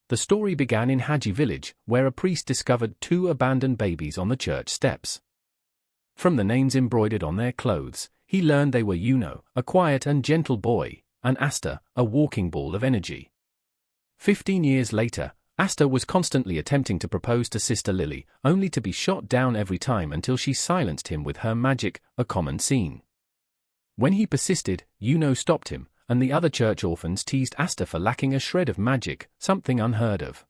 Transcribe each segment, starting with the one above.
The story began in Haji village, where a priest discovered 2 abandoned babies on the church steps. From the names embroidered on their clothes, he learned they were Yuno, a quiet and gentle boy, and Asta, a walking ball of energy. 15 years later, Asta was constantly attempting to propose to Sister Lily, only to be shot down every time until she silenced him with her magic, a common scene. When he persisted, Yuno stopped him, and the other church orphans teased Asta for lacking a shred of magic, something unheard of.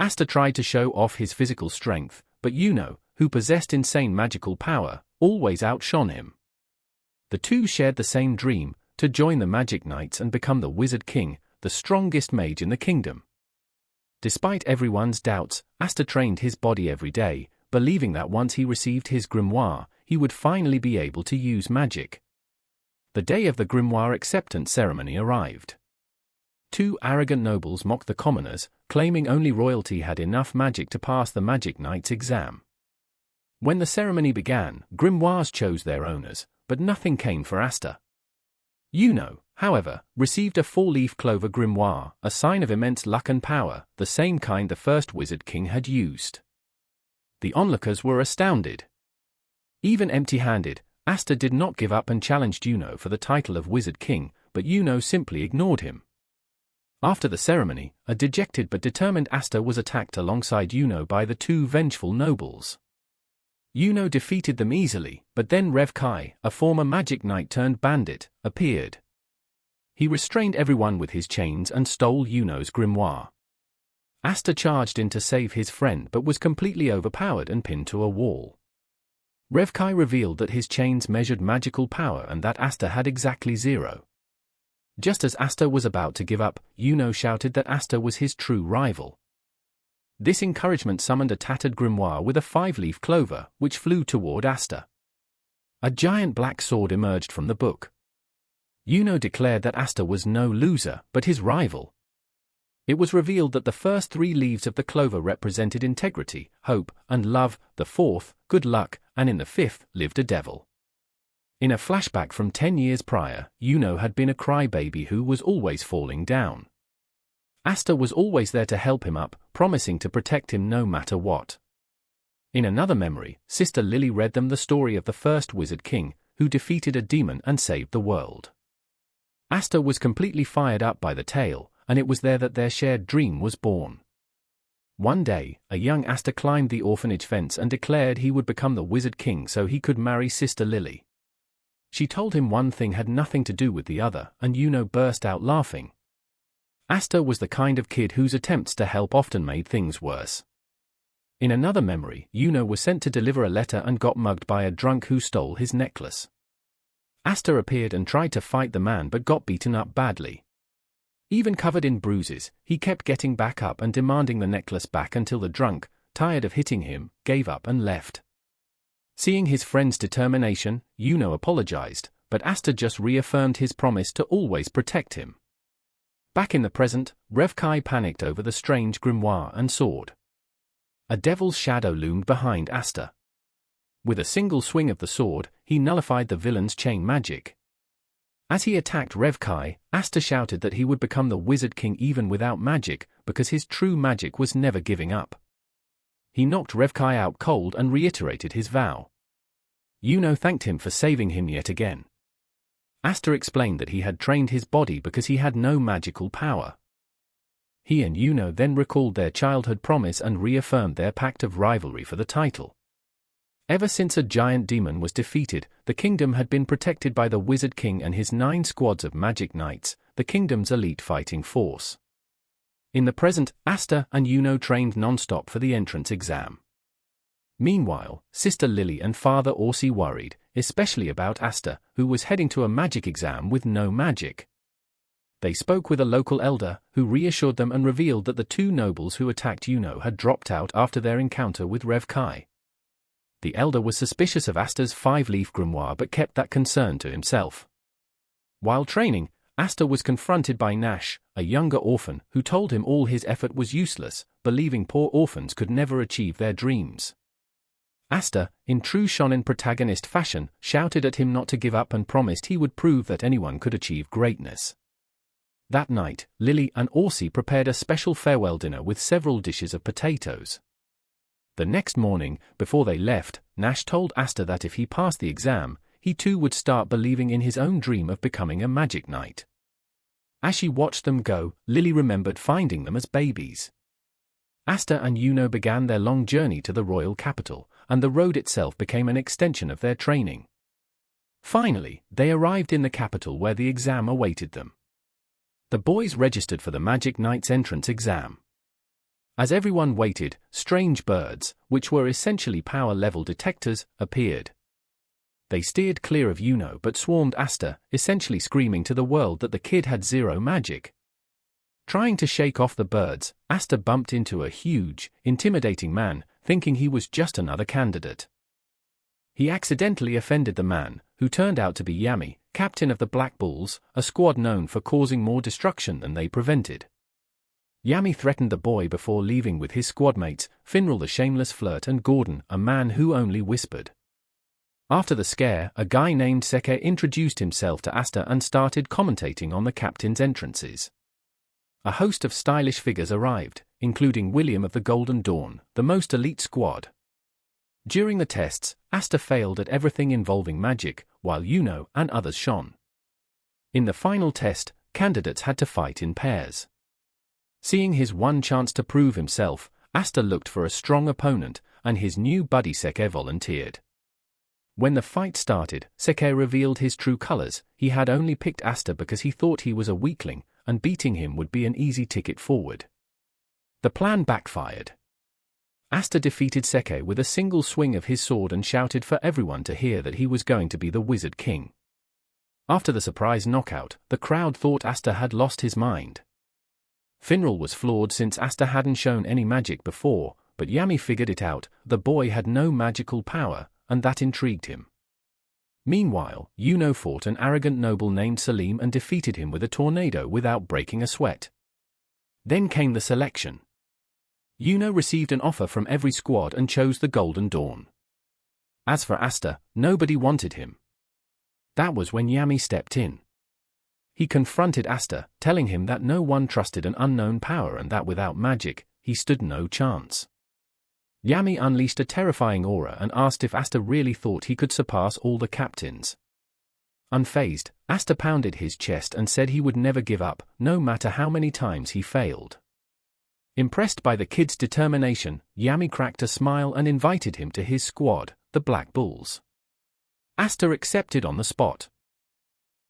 Asta tried to show off his physical strength, but Yuno, who possessed insane magical power, always outshone him. The two shared the same dream, to join the Magic Knights and become the Wizard King, the strongest mage in the kingdom. Despite everyone's doubts, Asta trained his body every day, believing that once he received his grimoire, he would finally be able to use magic. The day of the grimoire acceptance ceremony arrived. 2 arrogant nobles mocked the commoners, claiming only royalty had enough magic to pass the Magic Knight's exam. When the ceremony began, grimoires chose their owners, but nothing came for Asta. Yuno, however, received a 4-leaf clover grimoire, a sign of immense luck and power, the same kind the first Wizard King had used. The onlookers were astounded. Even empty-handed, Asta did not give up and challenged Yuno for the title of Wizard King, but Yuno simply ignored him. After the ceremony, a dejected but determined Asta was attacked alongside Yuno by the 2 vengeful nobles. Yuno defeated them easily, but then Rev Kai, a former Magic Knight turned bandit, appeared. He restrained everyone with his chains and stole Yuno's grimoire. Asta charged in to save his friend but was completely overpowered and pinned to a wall. Rev Kai revealed that his chains measured magical power and that Asta had exactly 0. Just as Asta was about to give up, Yuno shouted that Asta was his true rival. This encouragement summoned a tattered grimoire with a 5-leaf clover, which flew toward Asta. A giant black sword emerged from the book. Yuno declared that Asta was no loser, but his rival. It was revealed that the first 3 leaves of the clover represented integrity, hope, and love, the 4th, good luck, and in the 5th, lived a devil. In a flashback from 10 years prior, Yuno had been a crybaby who was always falling down. Asta was always there to help him up, promising to protect him no matter what. In another memory, Sister Lily read them the story of the first Wizard King, who defeated a demon and saved the world. Asta was completely fired up by the tale, and it was there that their shared dream was born. One day, a young Asta climbed the orphanage fence and declared he would become the Wizard King so he could marry Sister Lily. She told him one thing had nothing to do with the other, and Yuno burst out laughing. Asta was the kind of kid whose attempts to help often made things worse. In another memory, Yuno was sent to deliver a letter and got mugged by a drunk who stole his necklace. Asta appeared and tried to fight the man but got beaten up badly. Even covered in bruises, he kept getting back up and demanding the necklace back until the drunk, tired of hitting him, gave up and left. Seeing his friend's determination, Yuno apologized, but Asta just reaffirmed his promise to always protect him. Back in the present, Rev Kai panicked over the strange grimoire and sword. A devil's shadow loomed behind Asta. With a single swing of the sword, he nullified the villain's chain magic. As he attacked Rev Kai, Asta shouted that he would become the Wizard King even without magic, because his true magic was never giving up. He knocked Rev Kai out cold and reiterated his vow. Yuno thanked him for saving him yet again. Asta explained that he had trained his body because he had no magical power. He and Yuno then recalled their childhood promise and reaffirmed their pact of rivalry for the title. Ever since a giant demon was defeated, the kingdom had been protected by the Wizard King and his 9 squads of Magic Knights, the kingdom's elite fighting force. In the present, Asta and Yuno trained non-stop for the entrance exam. Meanwhile, Sister Lily and Father Orsi worried, especially about Asta, who was heading to a magic exam with no magic. They spoke with a local elder, who reassured them and revealed that the 2 nobles who attacked Yuno had dropped out after their encounter with Rev Kai. The elder was suspicious of Asta's 5-leaf grimoire but kept that concern to himself. While training, Asta was confronted by Nash, a younger orphan, who told him all his effort was useless, believing poor orphans could never achieve their dreams. Asta, in true shonen protagonist fashion, shouted at him not to give up and promised he would prove that anyone could achieve greatness. That night, Lily and Orsi prepared a special farewell dinner with several dishes of potatoes. The next morning, before they left, Nash told Asta that if he passed the exam, he too would start believing in his own dream of becoming a magic knight. As she watched them go, Lily remembered finding them as babies. Asta and Yuno began their long journey to the royal capital, and the road itself became an extension of their training. Finally, they arrived in the capital where the exam awaited them. The boys registered for the Magic Knight's entrance exam. As everyone waited, strange birds, which were essentially power-level detectors, appeared. They steered clear of Yuno but swarmed Asta, essentially screaming to the world that the kid had zero magic. Trying to shake off the birds, Asta bumped into a huge, intimidating man, thinking he was just another candidate. He accidentally offended the man, who turned out to be Yami, captain of the Black Bulls, a squad known for causing more destruction than they prevented. Yami threatened the boy before leaving with his squadmates, Finral the shameless flirt and Gordon, a man who only whispered. After the scare, a guy named Seke introduced himself to Asta and started commentating on the captain's entrances. A host of stylish figures arrived, including William of the Golden Dawn, the most elite squad. During the tests, Asta failed at everything involving magic, while Yuno and others shone. In the final test, candidates had to fight in pairs. Seeing his one chance to prove himself, Asta looked for a strong opponent, and his new buddy Seke volunteered. When the fight started, Seke revealed his true colors. He had only picked Asta because he thought he was a weakling, and beating him would be an easy ticket forward. The plan backfired. Asta defeated Seke with a single swing of his sword and shouted for everyone to hear that he was going to be the Wizard King. After the surprise knockout, the crowd thought Asta had lost his mind. Finral was floored since Asta hadn't shown any magic before, but Yami figured it out. The boy had no magical power, and that intrigued him. Meanwhile, Yuno fought an arrogant noble named Salim and defeated him with a tornado without breaking a sweat. Then came the selection. Yuno received an offer from every squad and chose the Golden Dawn. As for Asta, nobody wanted him. That was when Yami stepped in. He confronted Asta, telling him that no one trusted an unknown power and that without magic, he stood no chance. Yami unleashed a terrifying aura and asked if Asta really thought he could surpass all the captains. Unfazed, Asta pounded his chest and said he would never give up, no matter how many times he failed. Impressed by the kid's determination, Yami cracked a smile and invited him to his squad, the Black Bulls. Asta accepted on the spot.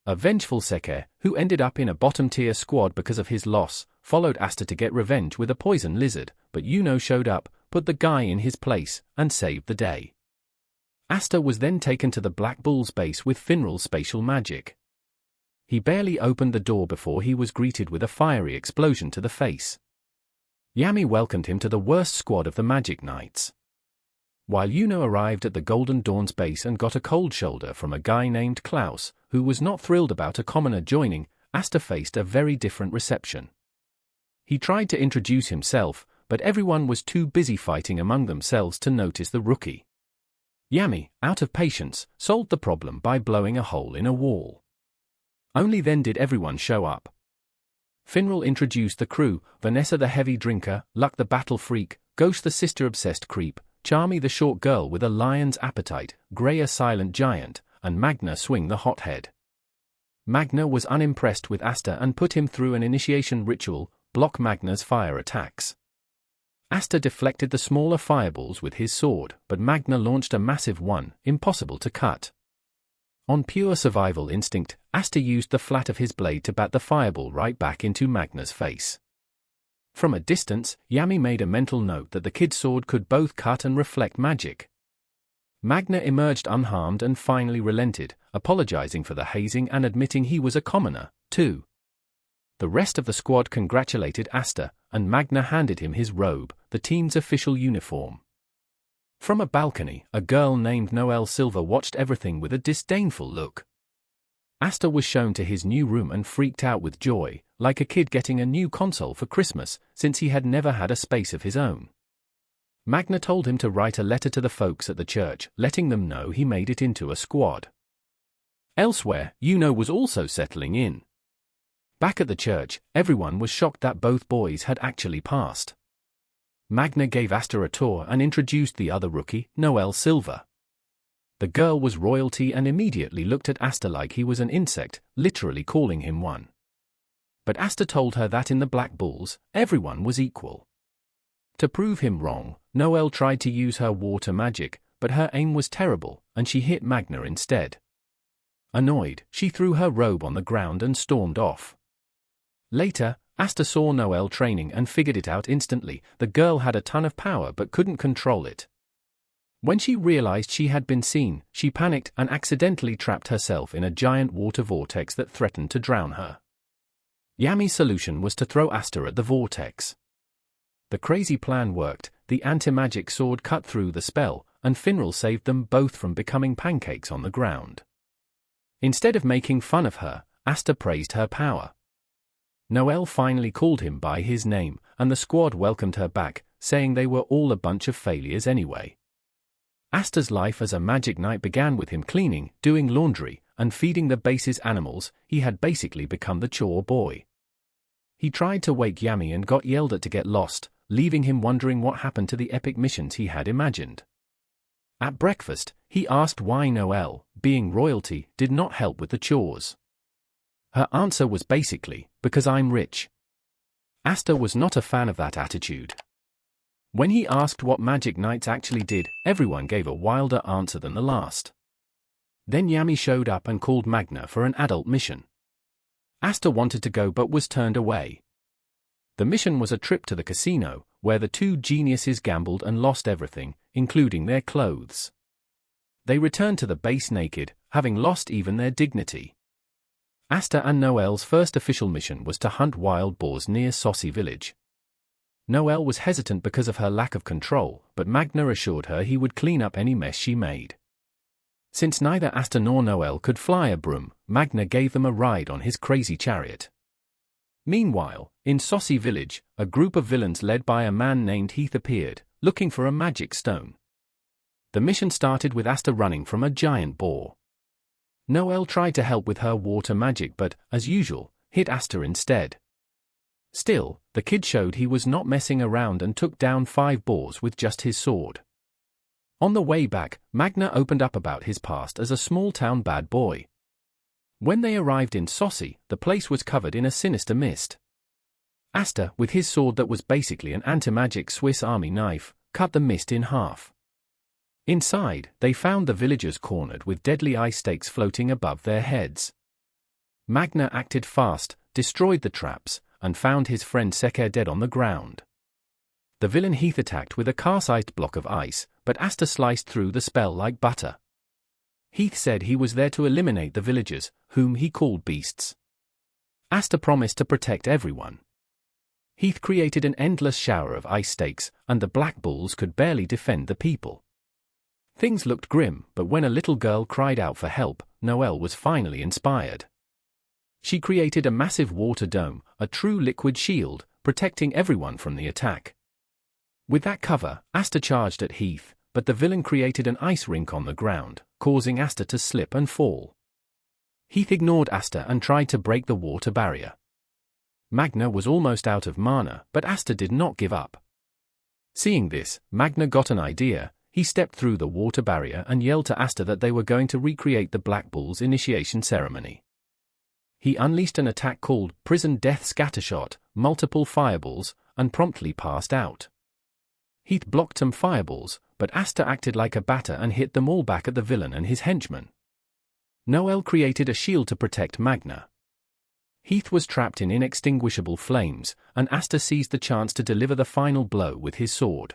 A vengeful Seke, who ended up in a bottom-tier squad because of his loss, followed Asta to get revenge with a poison lizard, but Yuno showed up, put the guy in his place, and saved the day. Asta was then taken to the Black Bull's base with Finral's spatial magic. He barely opened the door before he was greeted with a fiery explosion to the face. Yami welcomed him to the worst squad of the Magic Knights. While Yuno arrived at the Golden Dawn's base and got a cold shoulder from a guy named Klaus, who was not thrilled about a commoner joining, Asta faced a very different reception. He tried to introduce himself, but everyone was too busy fighting among themselves to notice the rookie. Yami, out of patience, solved the problem by blowing a hole in a wall. Only then did everyone show up. Finral introduced the crew: Vanessa the heavy drinker, Luck the battle freak, Ghost the sister-obsessed creep, Charmy the short girl with a lion's appetite, Grey a silent giant, and Magna Swing the hothead. Magna was unimpressed with Asta and put him through an initiation ritual: block Magna's fire attacks. Asta deflected the smaller fireballs with his sword, but Magna launched a massive one, impossible to cut. On pure survival instinct, Asta used the flat of his blade to bat the fireball right back into Magna's face. From a distance, Yami made a mental note that the kid's sword could both cut and reflect magic. Magna emerged unharmed and finally relented, apologizing for the hazing and admitting he was a commoner, too. The rest of the squad congratulated Asta, and Magna handed him his robe, the team's official uniform. From a balcony, a girl named Noelle Silva watched everything with a disdainful look. Asta was shown to his new room and freaked out with joy, like a kid getting a new console for Christmas, since he had never had a space of his own. Magna told him to write a letter to the folks at the church, letting them know he made it into a squad. Elsewhere, Yuno was also settling in. Back at the church, everyone was shocked that both boys had actually passed. Magna gave Asta a tour and introduced the other rookie, Noel Silver. The girl was royalty and immediately looked at Asta like he was an insect, literally calling him one. But Asta told her that in the Black Bulls, everyone was equal. To prove him wrong, Noel tried to use her water magic, but her aim was terrible, and she hit Magna instead. Annoyed, she threw her robe on the ground and stormed off. Later, Asta saw Noel training and figured it out instantly. The girl had a ton of power but couldn't control it. When she realized she had been seen, she panicked and accidentally trapped herself in a giant water vortex that threatened to drown her. Yami's solution was to throw Asta at the vortex. The crazy plan worked. The anti-magic sword cut through the spell, and Finral saved them both from becoming pancakes on the ground. Instead of making fun of her, Asta praised her power. Noel finally called him by his name, and the squad welcomed her back, saying they were all a bunch of failures anyway. Asta's life as a magic knight began with him cleaning, doing laundry, and feeding the base's animals. He had basically become the chore boy. He tried to wake Yami and got yelled at to get lost, leaving him wondering what happened to the epic missions he had imagined. At breakfast, he asked why Noel, being royalty, did not help with the chores. Her answer was basically, because I'm rich. Asta was not a fan of that attitude. When he asked what magic knights actually did, everyone gave a wilder answer than the last. Then Yami showed up and called Magna for an adult mission. Asta wanted to go but was turned away. The mission was a trip to the casino, where the two geniuses gambled and lost everything, including their clothes. They returned to the base naked, having lost even their dignity. Asta and Noel's first official mission was to hunt wild boars near Saucy Village. Noel was hesitant because of her lack of control, but Magna assured her he would clean up any mess she made. Since neither Asta nor Noel could fly a broom, Magna gave them a ride on his crazy chariot. Meanwhile, in Saucy Village, a group of villains led by a man named Heath appeared, looking for a magic stone. The mission started with Asta running from a giant boar. Noel tried to help with her water magic but, as usual, hit Asta instead. Still, the kid showed he was not messing around and took down 5 boars with just his sword. On the way back, Magna opened up about his past as a small-town bad boy. When they arrived in Saucy, the place was covered in a sinister mist. Asta, with his sword that was basically an anti-magic Swiss Army knife, cut the mist in half. Inside, they found the villagers cornered with deadly ice stakes floating above their heads. Magna acted fast, destroyed the traps, and found his friend Seker dead on the ground. The villain Heath attacked with a car-sized block of ice, but Asta sliced through the spell like butter. Heath said he was there to eliminate the villagers, whom he called beasts. Asta promised to protect everyone. Heath created an endless shower of ice stakes, and the Black Bulls could barely defend the people. Things looked grim, but when a little girl cried out for help, Noel was finally inspired. She created a massive water dome, a true liquid shield, protecting everyone from the attack. With that cover, Asta charged at Heath, but the villain created an ice rink on the ground, causing Asta to slip and fall. Heath ignored Asta and tried to break the water barrier. Magna was almost out of mana, but Asta did not give up. Seeing this, Magna got an idea. He stepped through the water barrier and yelled to Asta that they were going to recreate the Black Bull's initiation ceremony. He unleashed an attack called Prison Death Scattershot, multiple fireballs, and promptly passed out. Heath blocked some fireballs, but Asta acted like a batter and hit them all back at the villain and his henchmen. Noel created a shield to protect Magna. Heath was trapped in inextinguishable flames, and Asta seized the chance to deliver the final blow with his sword.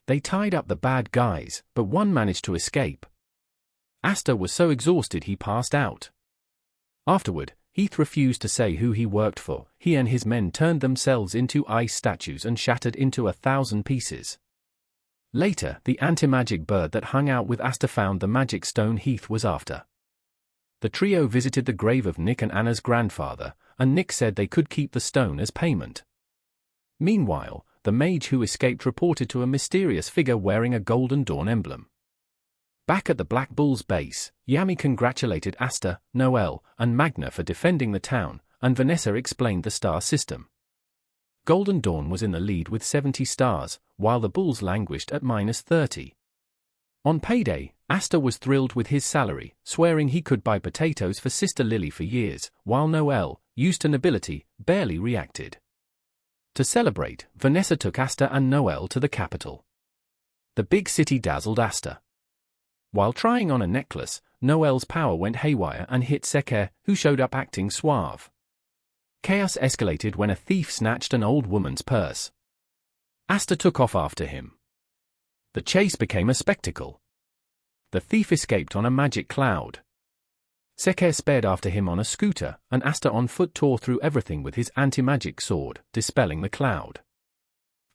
They tied up the bad guys, but one managed to escape. Asta was so exhausted he passed out. Afterward, Heath refused to say who he worked for. He and his men turned themselves into ice statues and shattered into 1,000 pieces. Later, the anti-magic bird that hung out with Asta found the magic stone Heath was after. The trio visited the grave of Nick and Anna's grandfather, and Nick said they could keep the stone as payment. Meanwhile, the mage who escaped reported to a mysterious figure wearing a Golden Dawn emblem. Back at the Black Bull's base, Yami congratulated Asta, Noel, and Magna for defending the town, and Vanessa explained the star system. Golden Dawn was in the lead with 70 stars, while the Bulls languished at -30. On payday, Asta was thrilled with his salary, swearing he could buy potatoes for Sister Lily for years, while Noelle, used to nobility, barely reacted. To celebrate, Vanessa took Asta and Noelle to the capital. The big city dazzled Asta. While trying on a necklace, Noelle's power went haywire and hit Seker, who showed up acting suave. Chaos escalated when a thief snatched an old woman's purse. Asta took off after him. The chase became a spectacle. The thief escaped on a magic cloud. Seker sped after him on a scooter, and Asta on foot tore through everything with his anti-magic sword, dispelling the cloud.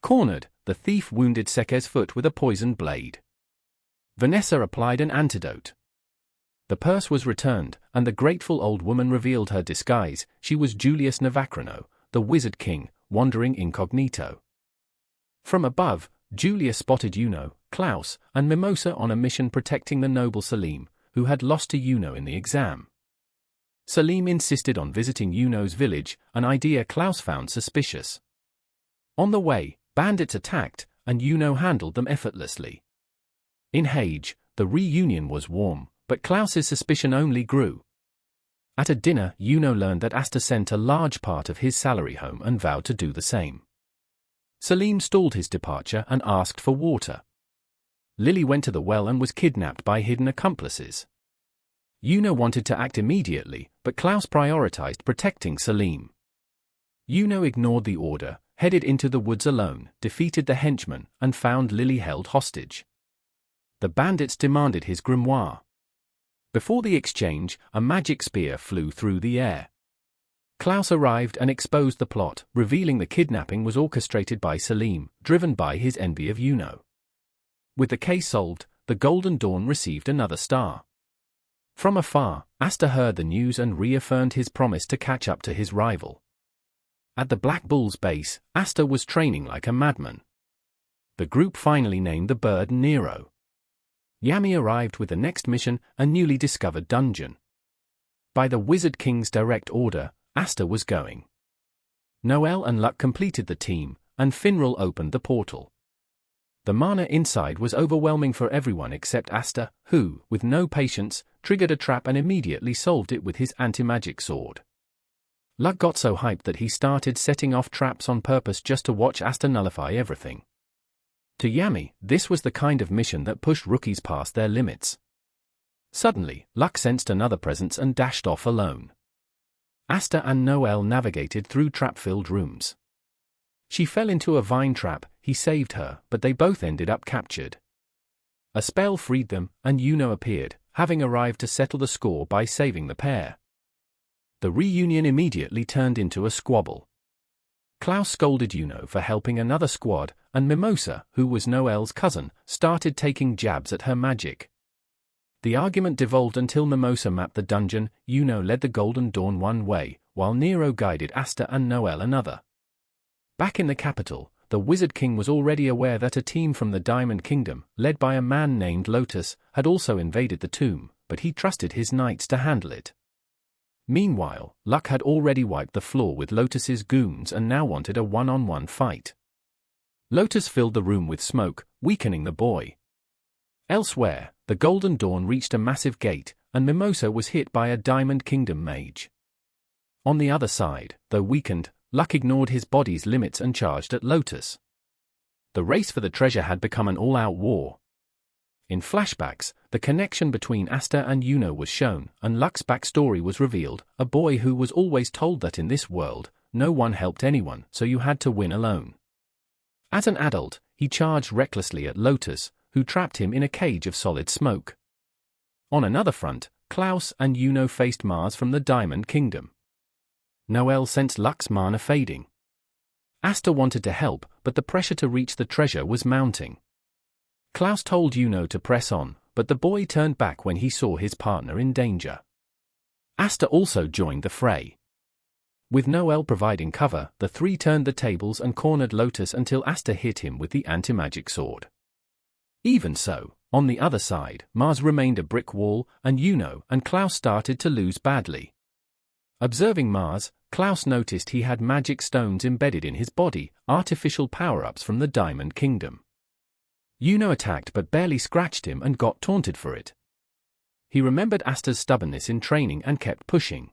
Cornered, the thief wounded Seker's foot with a poisoned blade. Vanessa applied an antidote. The purse was returned, and the grateful old woman revealed her disguise. She was Julius Navakrano, the Wizard King, wandering incognito. From above, Julia spotted Yuno, Klaus, and Mimosa on a mission protecting the noble Selim, who had lost to Yuno in the exam. Selim insisted on visiting Yuno's village, an idea Klaus found suspicious. On the way, bandits attacked, and Yuno handled them effortlessly. In Hage, the reunion was warm, but Klaus's suspicion only grew. At a dinner, Yuno learned that Asta sent a large part of his salary home and vowed to do the same. Selim stalled his departure and asked for water. Lily went to the well and was kidnapped by hidden accomplices. Yuno wanted to act immediately, but Klaus prioritized protecting Selim. Yuno ignored the order, headed into the woods alone, defeated the henchmen, and found Lily held hostage. The bandits demanded his grimoire. Before the exchange, a magic spear flew through the air. Klaus arrived and exposed the plot, revealing the kidnapping was orchestrated by Selim, driven by his envy of Yuno. With the case solved, the Golden Dawn received another star. From afar, Asta heard the news and reaffirmed his promise to catch up to his rival. At the Black Bull's base, Asta was training like a madman. The group finally named the bird Nero. Yami arrived with the next mission, a newly discovered dungeon. By the Wizard King's direct order, Asta was going. Noelle and Luck completed the team, and Finral opened the portal. The mana inside was overwhelming for everyone except Asta, who, with no patience, triggered a trap and immediately solved it with his anti-magic sword. Luck got so hyped that he started setting off traps on purpose just to watch Asta nullify everything. To Yami, this was the kind of mission that pushed rookies past their limits. Suddenly, Luck sensed another presence and dashed off alone. Asta and Noelle navigated through trap-filled rooms. She fell into a vine trap, he saved her, but they both ended up captured. A spell freed them, and Yuno appeared, having arrived to settle the score by saving the pair. The reunion immediately turned into a squabble. Klaus scolded Yuno for helping another squad, and Mimosa, who was Noelle's cousin, started taking jabs at her magic. The argument devolved until Mimosa mapped the dungeon. Yuno led the Golden Dawn one way, while Nero guided Asta and Noelle another. Back in the capital, the Wizard King was already aware that a team from the Diamond Kingdom, led by a man named Lotus, had also invaded the tomb, but he trusted his knights to handle it. Meanwhile, Luck had already wiped the floor with Lotus's goons and now wanted a one-on-one fight. Lotus filled the room with smoke, weakening the boy. Elsewhere, the Golden Dawn reached a massive gate, and Mimosa was hit by a Diamond Kingdom mage. On the other side, though weakened, Luck ignored his body's limits and charged at Lotus. The race for the treasure had become an all-out war. In flashbacks, the connection between Asta and Yuno was shown, and Luck's backstory was revealed, a boy who was always told that in this world, no one helped anyone, so you had to win alone. As an adult, he charged recklessly at Lotus, who trapped him in a cage of solid smoke. On another front, Klaus and Yuno faced Mars from the Diamond Kingdom. Noelle sensed Luck's mana fading. Asta wanted to help, but the pressure to reach the treasure was mounting. Klaus told Yuno to press on, but the boy turned back when he saw his partner in danger. Asta also joined the fray. With Noelle providing cover, the three turned the tables and cornered Lotus until Asta hit him with the anti-magic sword. Even so, on the other side, Mars remained a brick wall, and Yuno and Klaus started to lose badly. Observing Mars, Klaus noticed he had magic stones embedded in his body, artificial power-ups from the Diamond Kingdom. Yuno attacked but barely scratched him and got taunted for it. He remembered Asta's stubbornness in training and kept pushing.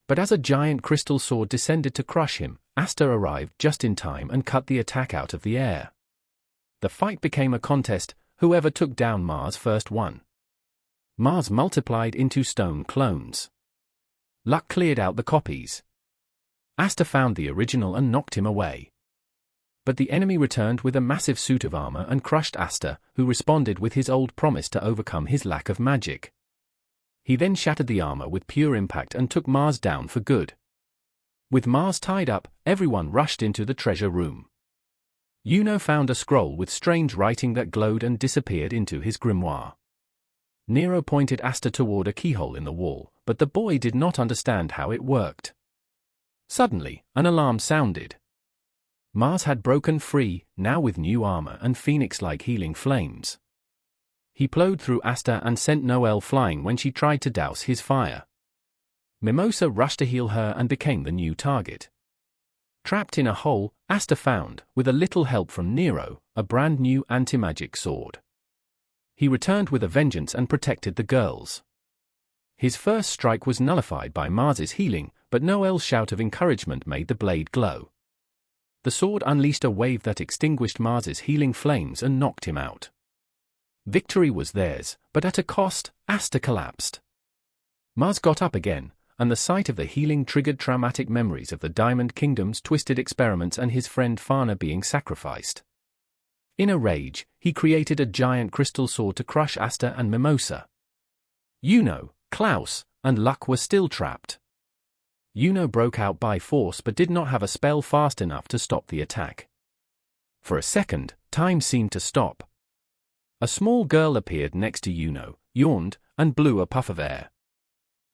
But as a giant crystal sword descended to crush him, Asta arrived just in time and cut the attack out of the air. The fight became a contest, whoever took down Mars first won. Mars multiplied into stone clones. Luck cleared out the copies. Asta found the original and knocked him away. But the enemy returned with a massive suit of armor and crushed Asta, who responded with his old promise to overcome his lack of magic. He then shattered the armor with pure impact and took Mars down for good. With Mars tied up, everyone rushed into the treasure room. Yuno found a scroll with strange writing that glowed and disappeared into his grimoire. Nero pointed Asta toward a keyhole in the wall, but the boy did not understand how it worked. Suddenly, an alarm sounded. Mars had broken free, now with new armor and phoenix-like healing flames. He plowed through Asta and sent Noelle flying when she tried to douse his fire. Mimosa rushed to heal her and became the new target. Trapped in a hole, Asta found, with a little help from Nero, a brand new anti-magic sword. He returned with a vengeance and protected the girls. His first strike was nullified by Mars's healing, but Noelle's shout of encouragement made the blade glow. The sword unleashed a wave that extinguished Mars's healing flames and knocked him out. Victory was theirs, but at a cost. Asta collapsed. Mars got up again, and the sight of the healing triggered traumatic memories of the Diamond Kingdom's twisted experiments and his friend Fana being sacrificed. In a rage, he created a giant crystal sword to crush Asta and Mimosa. Yuno, Klaus, and Luck were still trapped. Yuno broke out by force but did not have a spell fast enough to stop the attack. For a second, time seemed to stop. A small girl appeared next to Yuno, yawned, and blew a puff of air.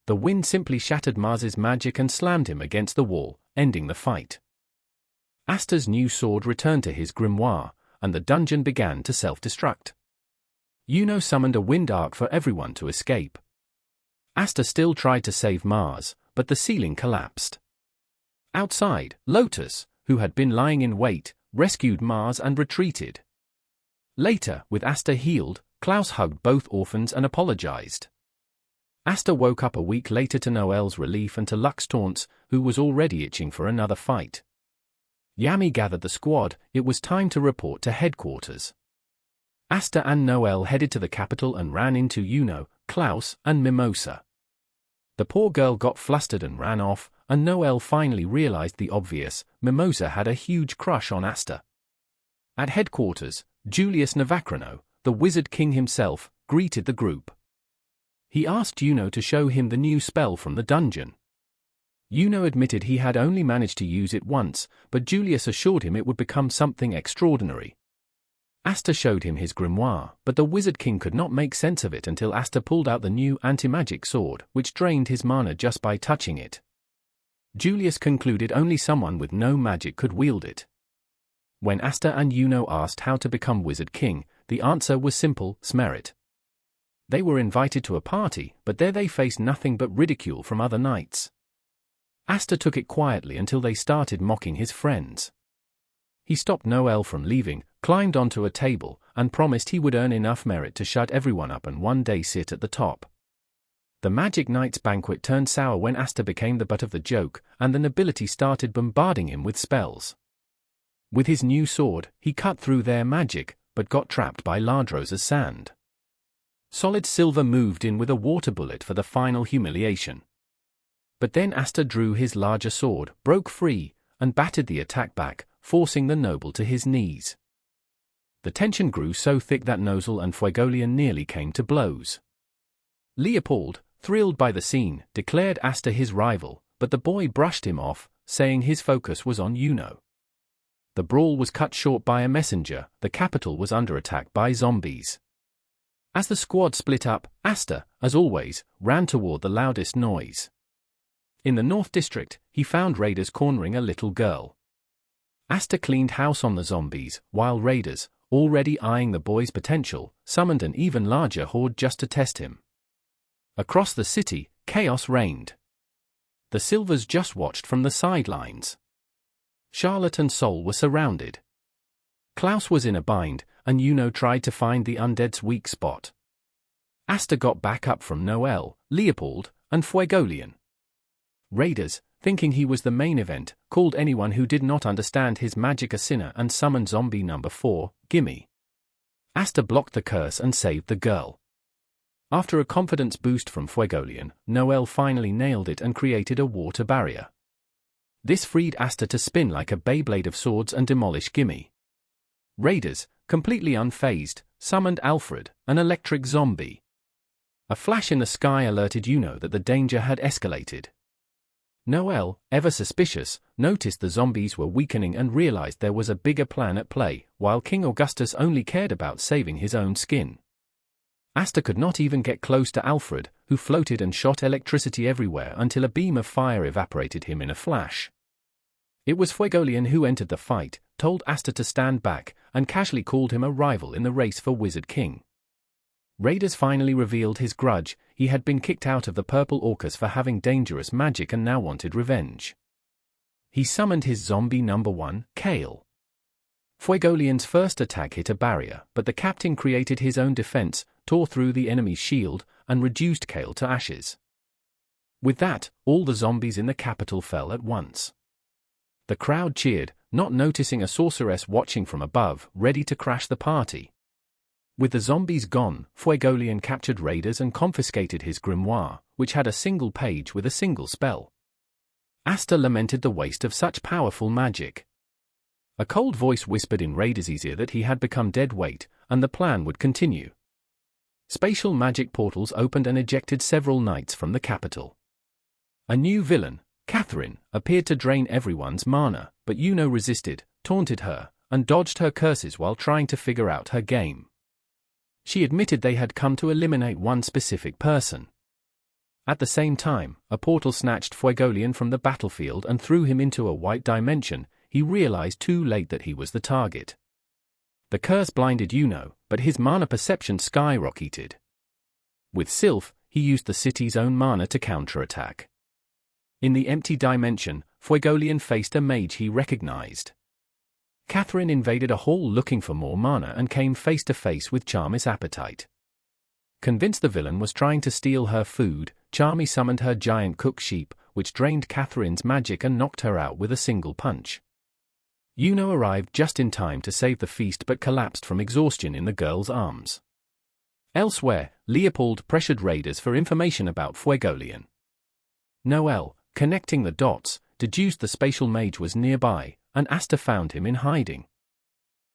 The wind simply shattered Mars's magic and slammed him against the wall, ending the fight. Asta's new sword returned to his grimoire, and the dungeon began to self-destruct. Yuno summoned a wind arc for everyone to escape. Asta still tried to save Mars, but the ceiling collapsed. Outside, Lotus, who had been lying in wait, rescued Mars and retreated. Later, with Asta healed, Klaus hugged both orphans and apologized. Asta woke up a week later to Noelle's relief and to Luck's taunts, who was already itching for another fight. Yami gathered the squad. It was time to report to headquarters. Asta and Noelle headed to the capital and ran into Yuno, Klaus, and Mimosa. The poor girl got flustered and ran off, and Noelle finally realized the obvious: Mimosa had a huge crush on Asta. At headquarters, Julius Navacrano, the Wizard King himself, greeted the group. He asked Yuno to show him the new spell from the dungeon. Yuno admitted he had only managed to use it once, but Julius assured him it would become something extraordinary. Asta showed him his grimoire, but the Wizard King could not make sense of it until Asta pulled out the new anti-magic sword, which drained his mana just by touching it. Julius concluded only someone with no magic could wield it. When Asta and Yuno asked how to become Wizard King, the answer was simple: Smerit. They were invited to a party, but there they faced nothing but ridicule from other knights. Asta took it quietly until they started mocking his friends. He stopped Noelle from leaving, climbed onto a table, and promised he would earn enough merit to shut everyone up and one day sit at the top. The Magic Knights banquet turned sour when Asta became the butt of the joke, and the nobility started bombarding him with spells. With his new sword, he cut through their magic, but got trapped by Ladrosa's sand. Solid Silver moved in with a water bullet for the final humiliation. But then Asta drew his larger sword, broke free, and battered the attack back, forcing the noble to his knees. The tension grew so thick that Nozel and Fuegolian nearly came to blows. Leopold, thrilled by the scene, declared Asta his rival, but the boy brushed him off, saying his focus was on Yuno. The brawl was cut short by a messenger. The capital was under attack by zombies. As the squad split up, Asta, as always, ran toward the loudest noise. In the North District, he found raiders cornering a little girl. Asta cleaned house on the zombies, while raiders, already eyeing the boy's potential, summoned an even larger horde just to test him. Across the city, chaos reigned. The Silvers just watched from the sidelines. Charlotte and Sol were surrounded. Klaus was in a bind, and Yuno tried to find the undead's weak spot. Asta got back up from Noel, Leopold, and Fuegolian. Raiders, thinking he was the main event, called anyone who did not understand his magic a sinner and summoned zombie number 4, Gimme. Asta blocked the curse and saved the girl. After a confidence boost from Fuegolian, Noel finally nailed it and created a water barrier. This freed Asta to spin like a Beyblade of swords and demolish Gimme. Raiders, completely unfazed, summoned Alfred, an electric zombie. A flash in the sky alerted Yuno that the danger had escalated. Noel, ever suspicious, noticed the zombies were weakening and realized there was a bigger plan at play, while King Augustus only cared about saving his own skin. Asta could not even get close to Alfred, who floated and shot electricity everywhere until a beam of fire evaporated him in a flash. It was Fuegolian who entered the fight, told Asta to stand back, and casually called him a rival in the race for Wizard King. Raiders finally revealed his grudge. He had been kicked out of the Purple Orcas for having dangerous magic and now wanted revenge. He summoned his zombie number 1, Kale. Fuegolian's first attack hit a barrier, but the captain created his own defense, tore through the enemy's shield, and reduced Kale to ashes. With that, all the zombies in the capital fell at once. The crowd cheered, not noticing a sorceress watching from above, ready to crash the party. With the zombies gone, Fuegolian captured Raiders and confiscated his grimoire, which had a single page with a single spell. Asta lamented the waste of such powerful magic. A cold voice whispered in Raiders' ear that he had become dead weight, and the plan would continue. Spatial magic portals opened and ejected several knights from the capital. A new villain, Catherine, appeared to drain everyone's mana, but Yuno resisted, taunted her, and dodged her curses while trying to figure out her game. She admitted they had come to eliminate one specific person. At the same time, a portal snatched Fuegolian from the battlefield and threw him into a white dimension. He realized too late that he was the target. The curse blinded Yuno, but his mana perception skyrocketed. With Sylph, he used the city's own mana to counterattack. In the empty dimension, Fuegolian faced a mage he recognized. Catherine invaded a hall looking for more mana and came face to face with Charmy's appetite. Convinced the villain was trying to steal her food, Charmy summoned her giant cook sheep, which drained Catherine's magic and knocked her out with a single punch. Yuno arrived just in time to save the feast but collapsed from exhaustion in the girl's arms. Elsewhere, Leopold pressured Raiders for information about Fuegolian. Noel, connecting the dots, deduced the spatial mage was nearby, and Asta found him in hiding.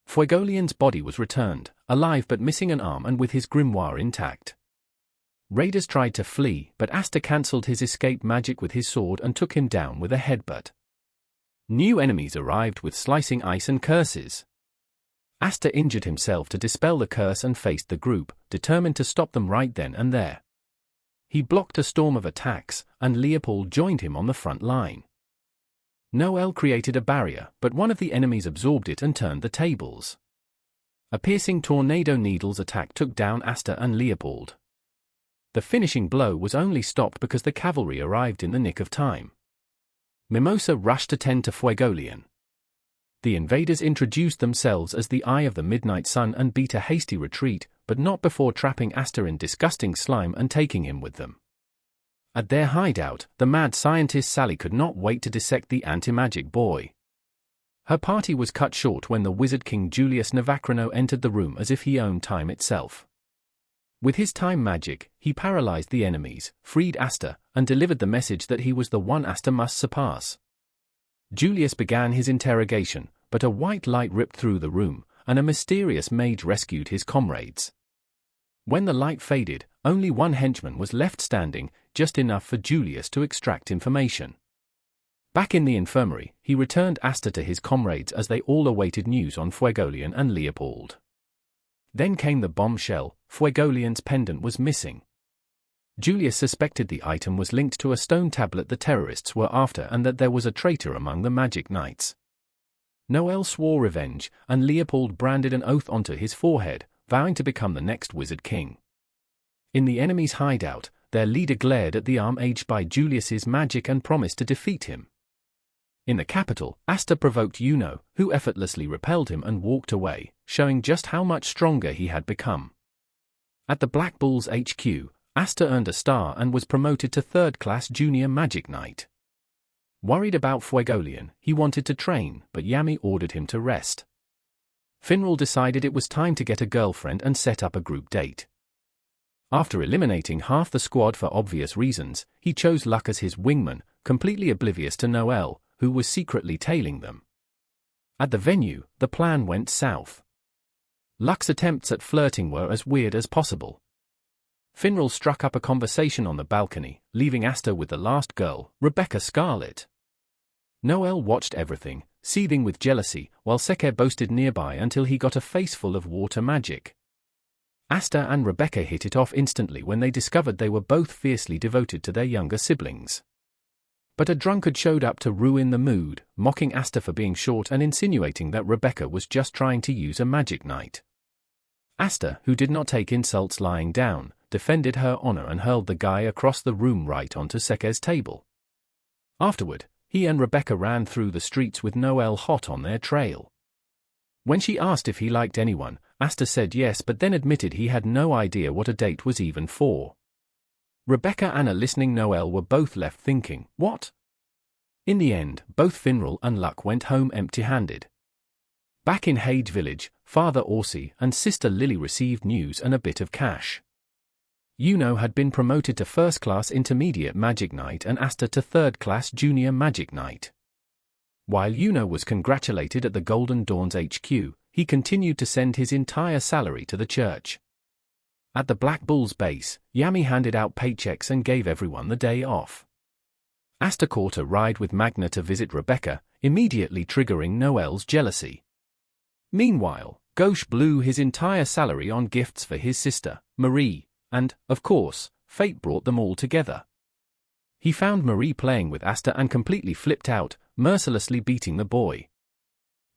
Fuegolian's body was returned, alive but missing an arm and with his grimoire intact. Raiders tried to flee, but Asta cancelled his escape magic with his sword and took him down with a headbutt. New enemies arrived with slicing ice and curses. Asta injured himself to dispel the curse and faced the group, determined to stop them right then and there. He blocked a storm of attacks, and Leopold joined him on the front line. Noel created a barrier, but one of the enemies absorbed it and turned the tables. A piercing tornado needles attack took down Asta and Leopold. The finishing blow was only stopped because the cavalry arrived in the nick of time. Mimosa rushed to tend to Fuegolian. The invaders introduced themselves as the Eye of the Midnight Sun and beat a hasty retreat, but not before trapping Asta in disgusting slime and taking him with them. At their hideout, the mad scientist Sally could not wait to dissect the anti-magic boy. Her party was cut short when the Wizard King Julius Navakrino entered the room as if he owned time itself. With his time magic, he paralyzed the enemies, freed Asta, and delivered the message that he was the one Asta must surpass. Julius began his interrogation, but a white light ripped through the room, and a mysterious mage rescued his comrades. When the light faded, only one henchman was left standing, just enough for Julius to extract information. Back in the infirmary, he returned Asta to his comrades as they all awaited news on Fuegolian and Leopold. Then came the bombshell: Fuegolian's pendant was missing. Julius suspected the item was linked to a stone tablet the terrorists were after and that there was a traitor among the Magic Knights. Noel swore revenge, and Leopold branded an oath onto his forehead, vowing to become the next Wizard King. In the enemy's hideout, their leader glared at the arm aged by Julius's magic and promised to defeat him. In the capital, Asta provoked Yuno, who effortlessly repelled him and walked away, showing just how much stronger he had become. At the Black Bulls HQ, Asta earned a star and was promoted to 3rd class Junior Magic Knight. Worried about Fuegoleon, he wanted to train, but Yami ordered him to rest. Finral decided it was time to get a girlfriend and set up a group date. After eliminating half the squad for obvious reasons, he chose Luck as his wingman, completely oblivious to Noelle, who was secretly tailing them. At the venue, the plan went south. Luck's attempts at flirting were as weird as possible. Finral struck up a conversation on the balcony, leaving Asta with the last girl, Rebecca Scarlet. Noelle watched everything, seething with jealousy, while Seke boasted nearby until he got a face full of water magic. Asta and Rebecca hit it off instantly when they discovered they were both fiercely devoted to their younger siblings. But a drunkard showed up to ruin the mood, mocking Asta for being short and insinuating that Rebecca was just trying to use a magic knight. Asta, who did not take insults lying down, defended her honor and hurled the guy across the room right onto Seke's table. Afterward, he and Rebecca ran through the streets with Noelle hot on their trail. When she asked if he liked anyone, Asta said yes but then admitted he had no idea what a date was even for. Rebecca and a listening Noelle were both left thinking, what? In the end, both Finral and Luck went home empty-handed. Back in Hage Village, Father Orsi and Sister Lily received news and a bit of cash. Yuno had been promoted to 1st class Intermediate Magic Knight and Asta to 3rd class Junior Magic Knight. While Yuno was congratulated at the Golden Dawn's HQ, he continued to send his entire salary to the church. At the Black Bull's base, Yami handed out paychecks and gave everyone the day off. Asta caught a ride with Magna to visit Rebecca, immediately triggering Noelle's jealousy. Meanwhile, Gauche blew his entire salary on gifts for his sister, Marie, and, of course, fate brought them all together. He found Marie playing with Asta and completely flipped out, mercilessly beating the boy.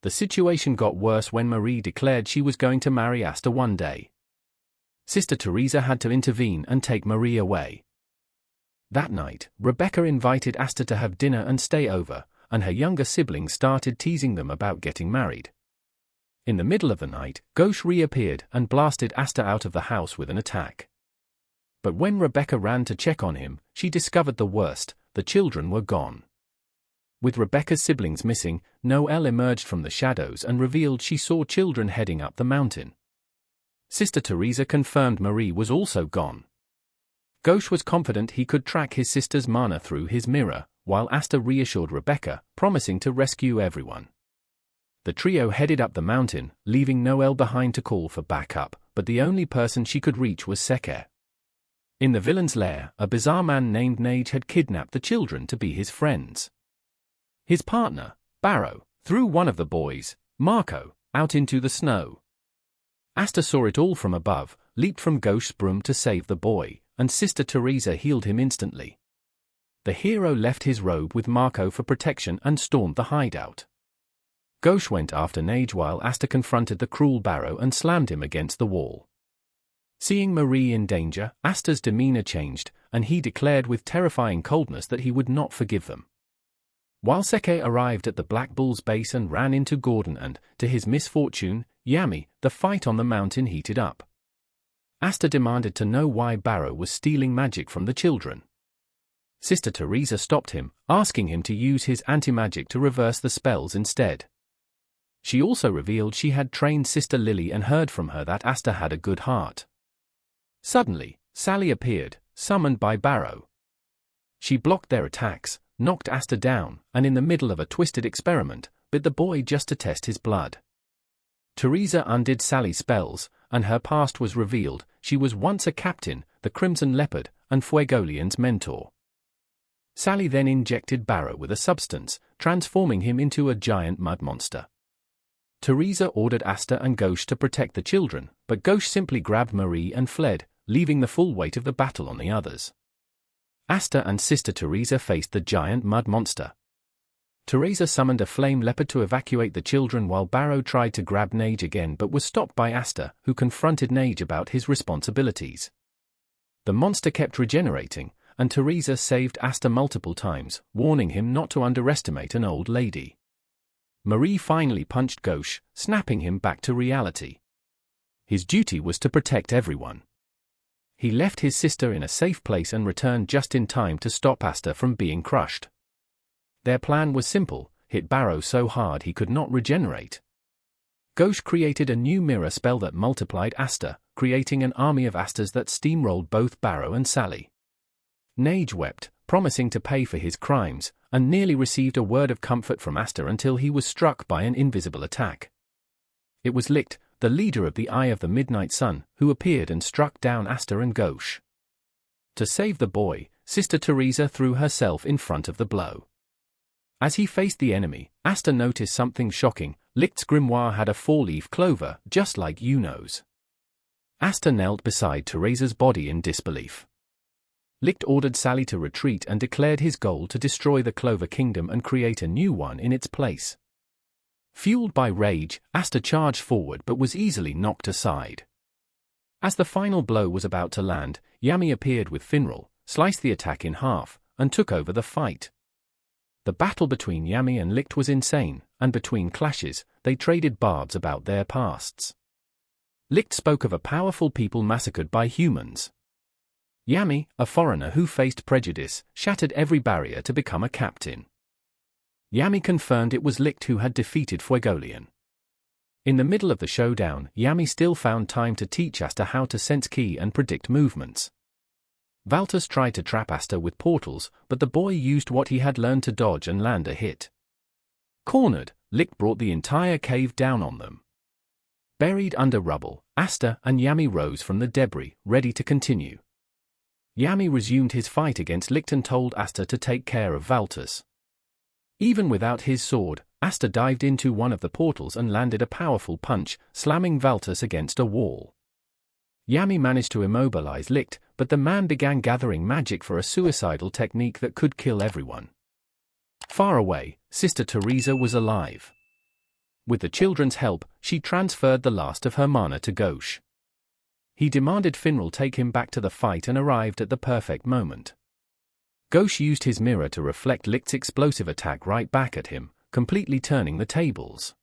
The situation got worse when Marie declared she was going to marry Asta one day. Sister Teresa had to intervene and take Marie away. That night, Rebecca invited Asta to have dinner and stay over, and her younger siblings started teasing them about getting married. In the middle of the night, Gauche reappeared and blasted Asta out of the house with an attack. But when Rebecca ran to check on him, she discovered the worst: the children were gone. With Rebecca's siblings missing, Noelle emerged from the shadows and revealed she saw children heading up the mountain. Sister Teresa confirmed Marie was also gone. Gauche was confident he could track his sister's mana through his mirror, while Asta reassured Rebecca, promising to rescue everyone. The trio headed up the mountain, leaving Noelle behind to call for backup, but the only person she could reach was Seke. In the villain's lair, a bizarre man named Nage had kidnapped the children to be his friends. His partner, Barrow, threw one of the boys, Marco, out into the snow. Asta saw it all from above, leaped from Gauche's broom to save the boy, and Sister Teresa healed him instantly. The hero left his robe with Marco for protection and stormed the hideout. Gauche went after Nage while Asta confronted the cruel Barrow and slammed him against the wall. Seeing Marie in danger, Asta's demeanor changed, and he declared with terrifying coldness that he would not forgive them. While Seke arrived at the Black Bull's base and ran into Gordon and, to his misfortune, Yami, the fight on the mountain heated up. Asta demanded to know why Barrow was stealing magic from the children. Sister Teresa stopped him, asking him to use his anti-magic to reverse the spells instead. She also revealed she had trained Sister Lily and heard from her that Asta had a good heart. Suddenly, Sally appeared, summoned by Barrow. She blocked their attacks, knocked Asta down, and in the middle of a twisted experiment, bit the boy just to test his blood. Teresa undid Sally's spells, and her past was revealed. She was once a captain, the Crimson Leopard, and Fuegoleon's mentor. Sally then injected Barrow with a substance, transforming him into a giant mud monster. Teresa ordered Asta and Gauche to protect the children, but Gauche simply grabbed Marie and fled, leaving the full weight of the battle on the others. Asta and Sister Teresa faced the giant mud monster. Teresa summoned a flame leopard to evacuate the children while Barrow tried to grab Nage again but was stopped by Asta, who confronted Nage about his responsibilities. The monster kept regenerating, and Teresa saved Asta multiple times, warning him not to underestimate an old lady. Marie finally punched Gauche, snapping him back to reality. His duty was to protect everyone. He left his sister in a safe place and returned just in time to stop Asta from being crushed. Their plan was simple: hit Barrow so hard he could not regenerate. Gauche created a new mirror spell that multiplied Asta, creating an army of Astas that steamrolled both Barrow and Sally. Nage wept, promising to pay for his crimes, and nearly received a word of comfort from Asta until he was struck by an invisible attack. It was Licht, the leader of the Eye of the Midnight Sun, who appeared and struck down Asta and Gauche. To save the boy, Sister Teresa threw herself in front of the blow. As he faced the enemy, Asta noticed something shocking: Licht's grimoire had a four-leaf clover, just like Yuno's. Asta knelt beside Teresa's body in disbelief. Licht ordered Sally to retreat and declared his goal to destroy the Clover Kingdom and create a new one in its place. Fueled by rage, Asta charged forward but was easily knocked aside. As the final blow was about to land, Yami appeared with Finral, sliced the attack in half, and took over the fight. The battle between Yami and Licht was insane, and between clashes, they traded barbs about their pasts. Licht spoke of a powerful people massacred by humans. Yami, a foreigner who faced prejudice, shattered every barrier to become a captain. Yami confirmed it was Licht who had defeated Fuegolian. In the middle of the showdown, Yami still found time to teach Asta how to sense ki and predict movements. Valtus tried to trap Asta with portals, but the boy used what he had learned to dodge and land a hit. Cornered, Licht brought the entire cave down on them. Buried under rubble, Asta and Yami rose from the debris, ready to continue. Yami resumed his fight against Licht and told Asta to take care of Valtus. Even without his sword, Asta dived into one of the portals and landed a powerful punch, slamming Valtus against a wall. Yami managed to immobilize Licht, but the man began gathering magic for a suicidal technique that could kill everyone. Far away, Sister Teresa was alive. With the children's help, she transferred the last of her mana to Gauche. He demanded Finral take him back to the fight and arrived at the perfect moment. Gauche used his mirror to reflect Licht's explosive attack right back at him, completely turning the tables.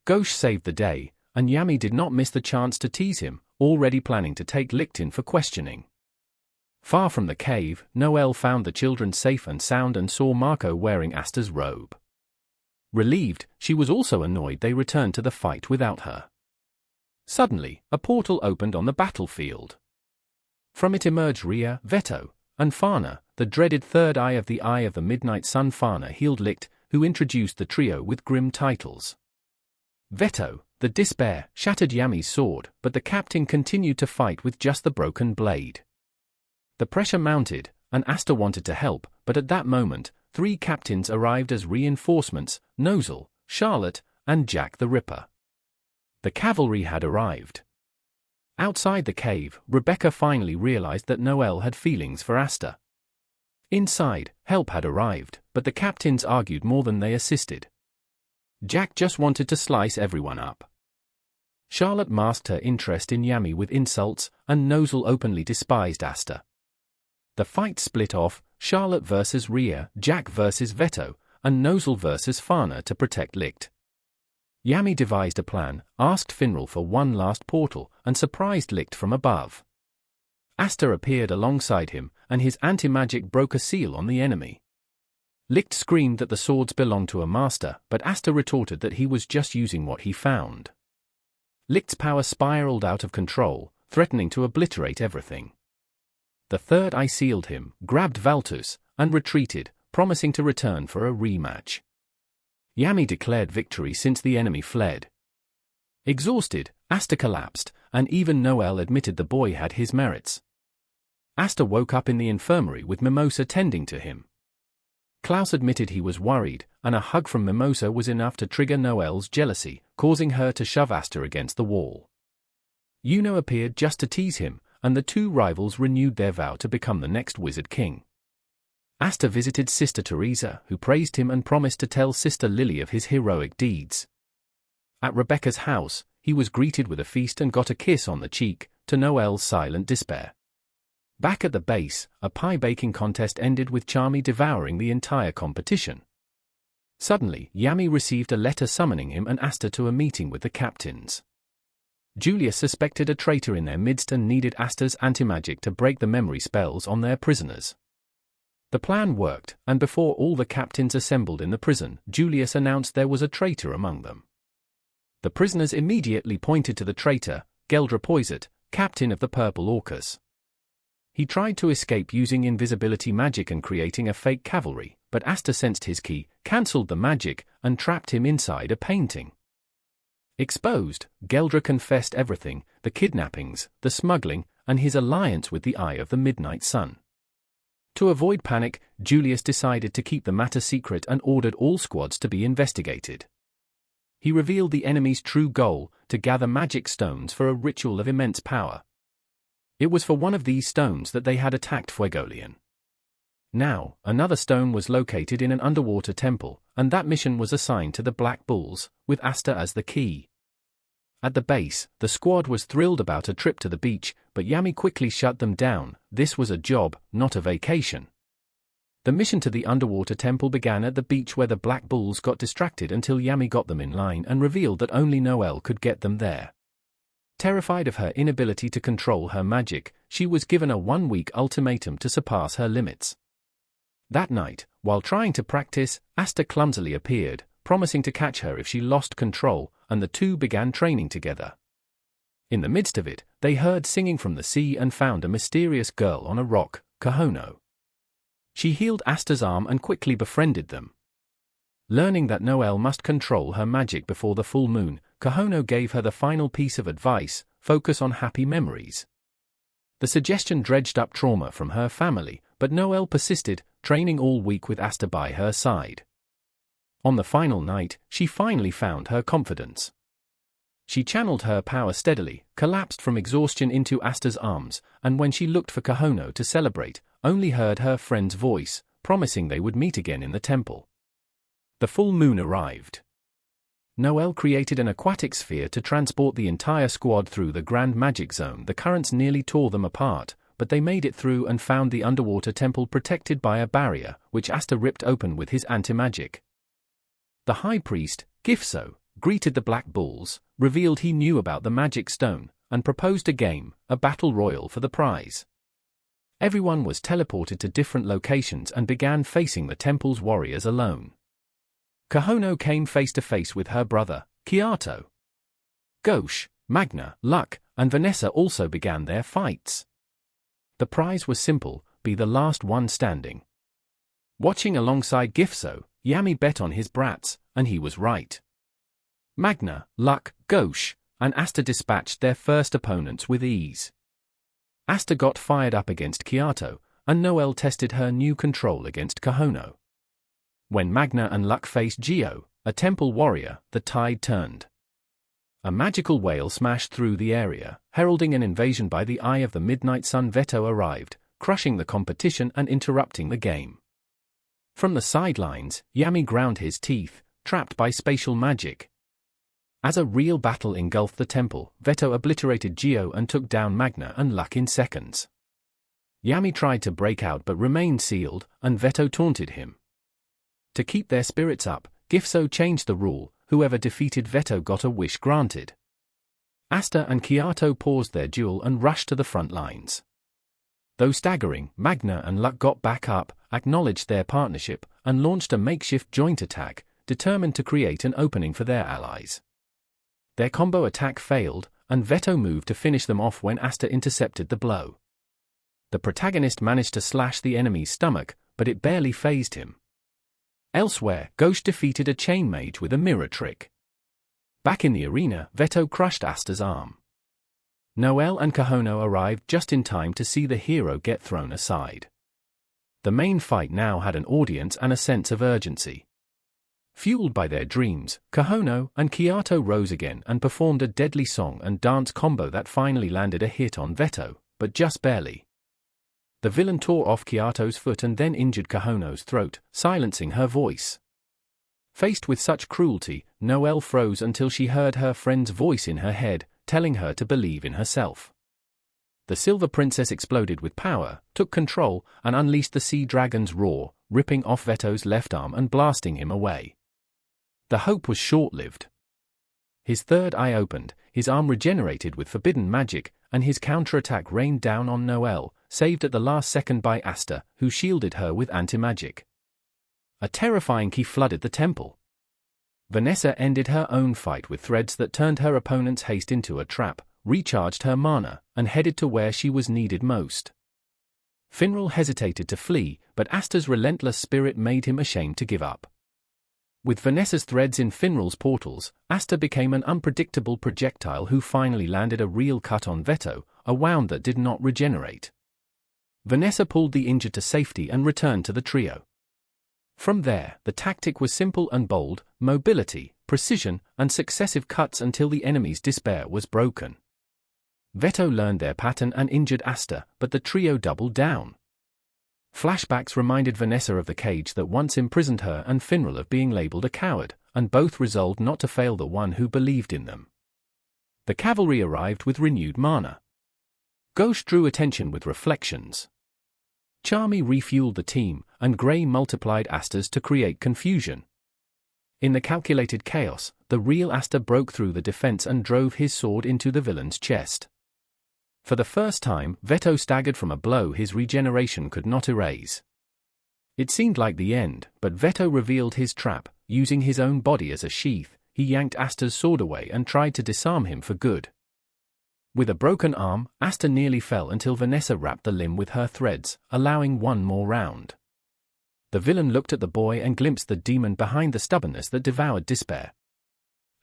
Gauche saved the day, and Yami did not miss the chance to tease him, already planning to take Licht in for questioning. Far from the cave, Noelle found the children safe and sound and saw Marco wearing Asta's robe. Relieved, she was also annoyed they returned to the fight without her. Suddenly, a portal opened on the battlefield. From it emerged Rhea, Veto, and Fana, the dreaded third eye of the Midnight Sun. Fana healed Licht, who introduced the trio with grim titles. Veto, the despair, shattered Yami's sword, but the captain continued to fight with just the broken blade. The pressure mounted, and Asta wanted to help, but at that moment, 3 captains arrived as reinforcements: Nozel, Charlotte, and Jack the Ripper. The cavalry had arrived. Outside the cave, Rebecca finally realized that Noelle had feelings for Asta. Inside, help had arrived, but the captains argued more than they assisted. Jack just wanted to slice everyone up. Charlotte masked her interest in Yami with insults, and Nozel openly despised Asta. The fight split off: Charlotte versus Rhea, Jack versus Veto, and Nozel versus Fana to protect Licht. Yami devised a plan, asked Finral for one last portal, and surprised Licht from above. Asta appeared alongside him, and his anti-magic broke a seal on the enemy. Licht screamed that the swords belonged to a master, but Asta retorted that he was just using what he found. Licht's power spiraled out of control, threatening to obliterate everything. The third eye sealed him, grabbed Valtus, and retreated, promising to return for a rematch. Yami declared victory since the enemy fled. Exhausted, Asta collapsed, and even Noelle admitted the boy had his merits. Asta woke up in the infirmary with Mimosa tending to him. Klaus admitted he was worried, and a hug from Mimosa was enough to trigger Noelle's jealousy, causing her to shove Asta against the wall. Yuno appeared just to tease him, and the 2 rivals renewed their vow to become the next Wizard King. Asta visited Sister Teresa, who praised him and promised to tell Sister Lily of his heroic deeds. At Rebecca's house, he was greeted with a feast and got a kiss on the cheek, to Noelle's silent despair. Back at the base, a pie baking contest ended with Charmy devouring the entire competition. Suddenly, Yami received a letter summoning him and Asta to a meeting with the captains. Julius suspected a traitor in their midst and needed Asta's anti-magic to break the memory spells on their prisoners. The plan worked, and before all the captains assembled in the prison, Julius announced there was a traitor among them. The prisoners immediately pointed to the traitor, Geldra Poiset, captain of the Purple Orcas. He tried to escape using invisibility magic and creating a fake cavalry, but Asta sensed his key, cancelled the magic, and trapped him inside a painting. Exposed, Geldra confessed everything: the kidnappings, the smuggling, and his alliance with the Eye of the Midnight Sun. To avoid panic, Julius decided to keep the matter secret and ordered all squads to be investigated. He revealed the enemy's true goal: to gather magic stones for a ritual of immense power. It was for one of these stones that they had attacked Fuegolian. Now, another stone was located in an underwater temple, and that mission was assigned to the Black Bulls, with Asta as the key. At the base, the squad was thrilled about a trip to the beach, but Yami quickly shut them down. This was a job, not a vacation. The mission to the underwater temple began at the beach, where the Black Bulls got distracted until Yami got them in line and revealed that only Noelle could get them there. Terrified of her inability to control her magic, she was given a 1-week ultimatum to surpass her limits. That night, while trying to practice, Asta clumsily appeared, promising to catch her if she lost control, and the two began training together. In the midst of it, they heard singing from the sea and found a mysterious girl on a rock, Kahono. She healed Asta's arm and quickly befriended them. Learning that Noelle must control her magic before the full moon, Kahono gave her the final piece of advice: focus on happy memories. The suggestion dredged up trauma from her family, but Noelle persisted, training all week with Asta by her side. On the final night, she finally found her confidence. She channeled her power steadily, collapsed from exhaustion into Asta's arms, and when she looked for Kahono to celebrate, only heard her friend's voice, promising they would meet again in the temple. The full moon arrived. Noelle created an aquatic sphere to transport the entire squad through the Grand Magic Zone. The currents nearly tore them apart, but they made it through and found the underwater temple protected by a barrier, which Asta ripped open with his anti-magic. The High Priest, Gifso, greeted the Black Bulls, revealed he knew about the magic stone, and proposed a game, a battle royal for the prize. Everyone was teleported to different locations and began facing the temple's warriors alone. Kahono came face to face with her brother, Kiato. Gauche, Magna, Luck, and Vanessa also began their fights. The prize was simple: be the last one standing. Watching alongside Gifso, Yami bet on his brats, and he was right. Magna, Luck, Gauche, and Asta dispatched their first opponents with ease. Asta got fired up against Kiato, and Noelle tested her new control against Kahono. When Magna and Luck faced Gio, a temple warrior, the tide turned. A magical whale smashed through the area, heralding an invasion by the Eye of the Midnight Sun. Veto arrived, crushing the competition and interrupting the game. From the sidelines, Yami ground his teeth, trapped by spatial magic. As a real battle engulfed the temple, Veto obliterated Gio and took down Magna and Luck in seconds. Yami tried to break out but remained sealed, and Veto taunted him. To keep their spirits up, Gifso changed the rule: whoever defeated Veto got a wish granted. Asta and Kiato paused their duel and rushed to the front lines. Though staggering, Magna and Luck got back up, acknowledged their partnership, and launched a makeshift joint attack, determined to create an opening for their allies. Their combo attack failed, and Veto moved to finish them off when Asta intercepted the blow. The protagonist managed to slash the enemy's stomach, but it barely fazed him. Elsewhere, Gauche defeated a chain mage with a mirror trick. Back in the arena, Veto crushed Asta's arm. Noelle and Kahono arrived just in time to see the hero get thrown aside. The main fight now had an audience and a sense of urgency. Fueled by their dreams, Kahono and Kiato rose again and performed a deadly song and dance combo that finally landed a hit on Veto, but just barely. The villain tore off Kiato's foot and then injured Kahono's throat, silencing her voice. Faced with such cruelty, Noelle froze until she heard her friend's voice in her head, telling her to believe in herself. The Silver Princess exploded with power, took control, and unleashed the Sea Dragon's roar, ripping off Veto's left arm and blasting him away. The hope was short-lived. His third eye opened, his arm regenerated with forbidden magic, and his counterattack rained down on Noelle, saved at the last second by Asta, who shielded her with anti-magic. A terrifying ki flooded the temple. Vanessa ended her own fight with threads that turned her opponent's haste into a trap, recharged her mana, and headed to where she was needed most. Finral hesitated to flee, but Asta's relentless spirit made him ashamed to give up. With Vanessa's threads in Finral's portals, Asta became an unpredictable projectile who finally landed a real cut on Veto, a wound that did not regenerate. Vanessa pulled the injured to safety and returned to the trio. From there, the tactic was simple and bold: mobility, precision, and successive cuts until the enemy's despair was broken. Veto learned their pattern and injured Asta, but the trio doubled down. Flashbacks reminded Vanessa of the cage that once imprisoned her and Finral of being labeled a coward, and both resolved not to fail the one who believed in them. The cavalry arrived with renewed mana. Ghost drew attention with reflections. Charmy refueled the team, and Grey multiplied Astas to create confusion. In the calculated chaos, the real Asta broke through the defense and drove his sword into the villain's chest. For the first time, Veto staggered from a blow his regeneration could not erase. It seemed like the end, but Veto revealed his trap. Using his own body as a sheath, he yanked Asta's sword away and tried to disarm him for good. With a broken arm, Asta nearly fell until Vanessa wrapped the limb with her threads, allowing one more round. The villain looked at the boy and glimpsed the demon behind the stubbornness that devoured despair.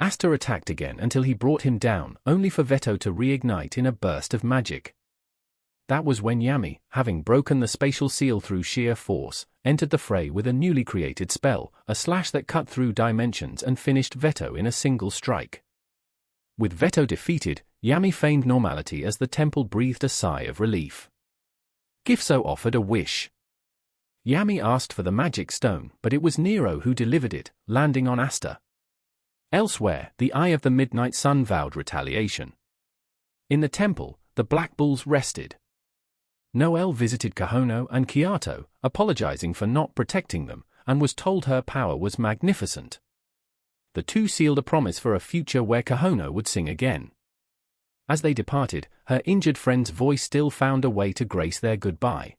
Asta attacked again until he brought him down, only for Veto to reignite in a burst of magic. That was when Yami, having broken the spatial seal through sheer force, entered the fray with a newly created spell, a slash that cut through dimensions and finished Veto in a single strike. With Veto defeated, Yami feigned normality as the temple breathed a sigh of relief. Gifso offered a wish. Yami asked for the magic stone, but it was Nero who delivered it, landing on Asta. Elsewhere, the Eye of the Midnight Sun vowed retaliation. In the temple, the Black Bulls rested. Noelle visited Kahono and Kiato, apologizing for not protecting them, and was told her power was magnificent. The two sealed a promise for a future where Kahono would sing again. As they departed, her injured friend's voice still found a way to grace their goodbye.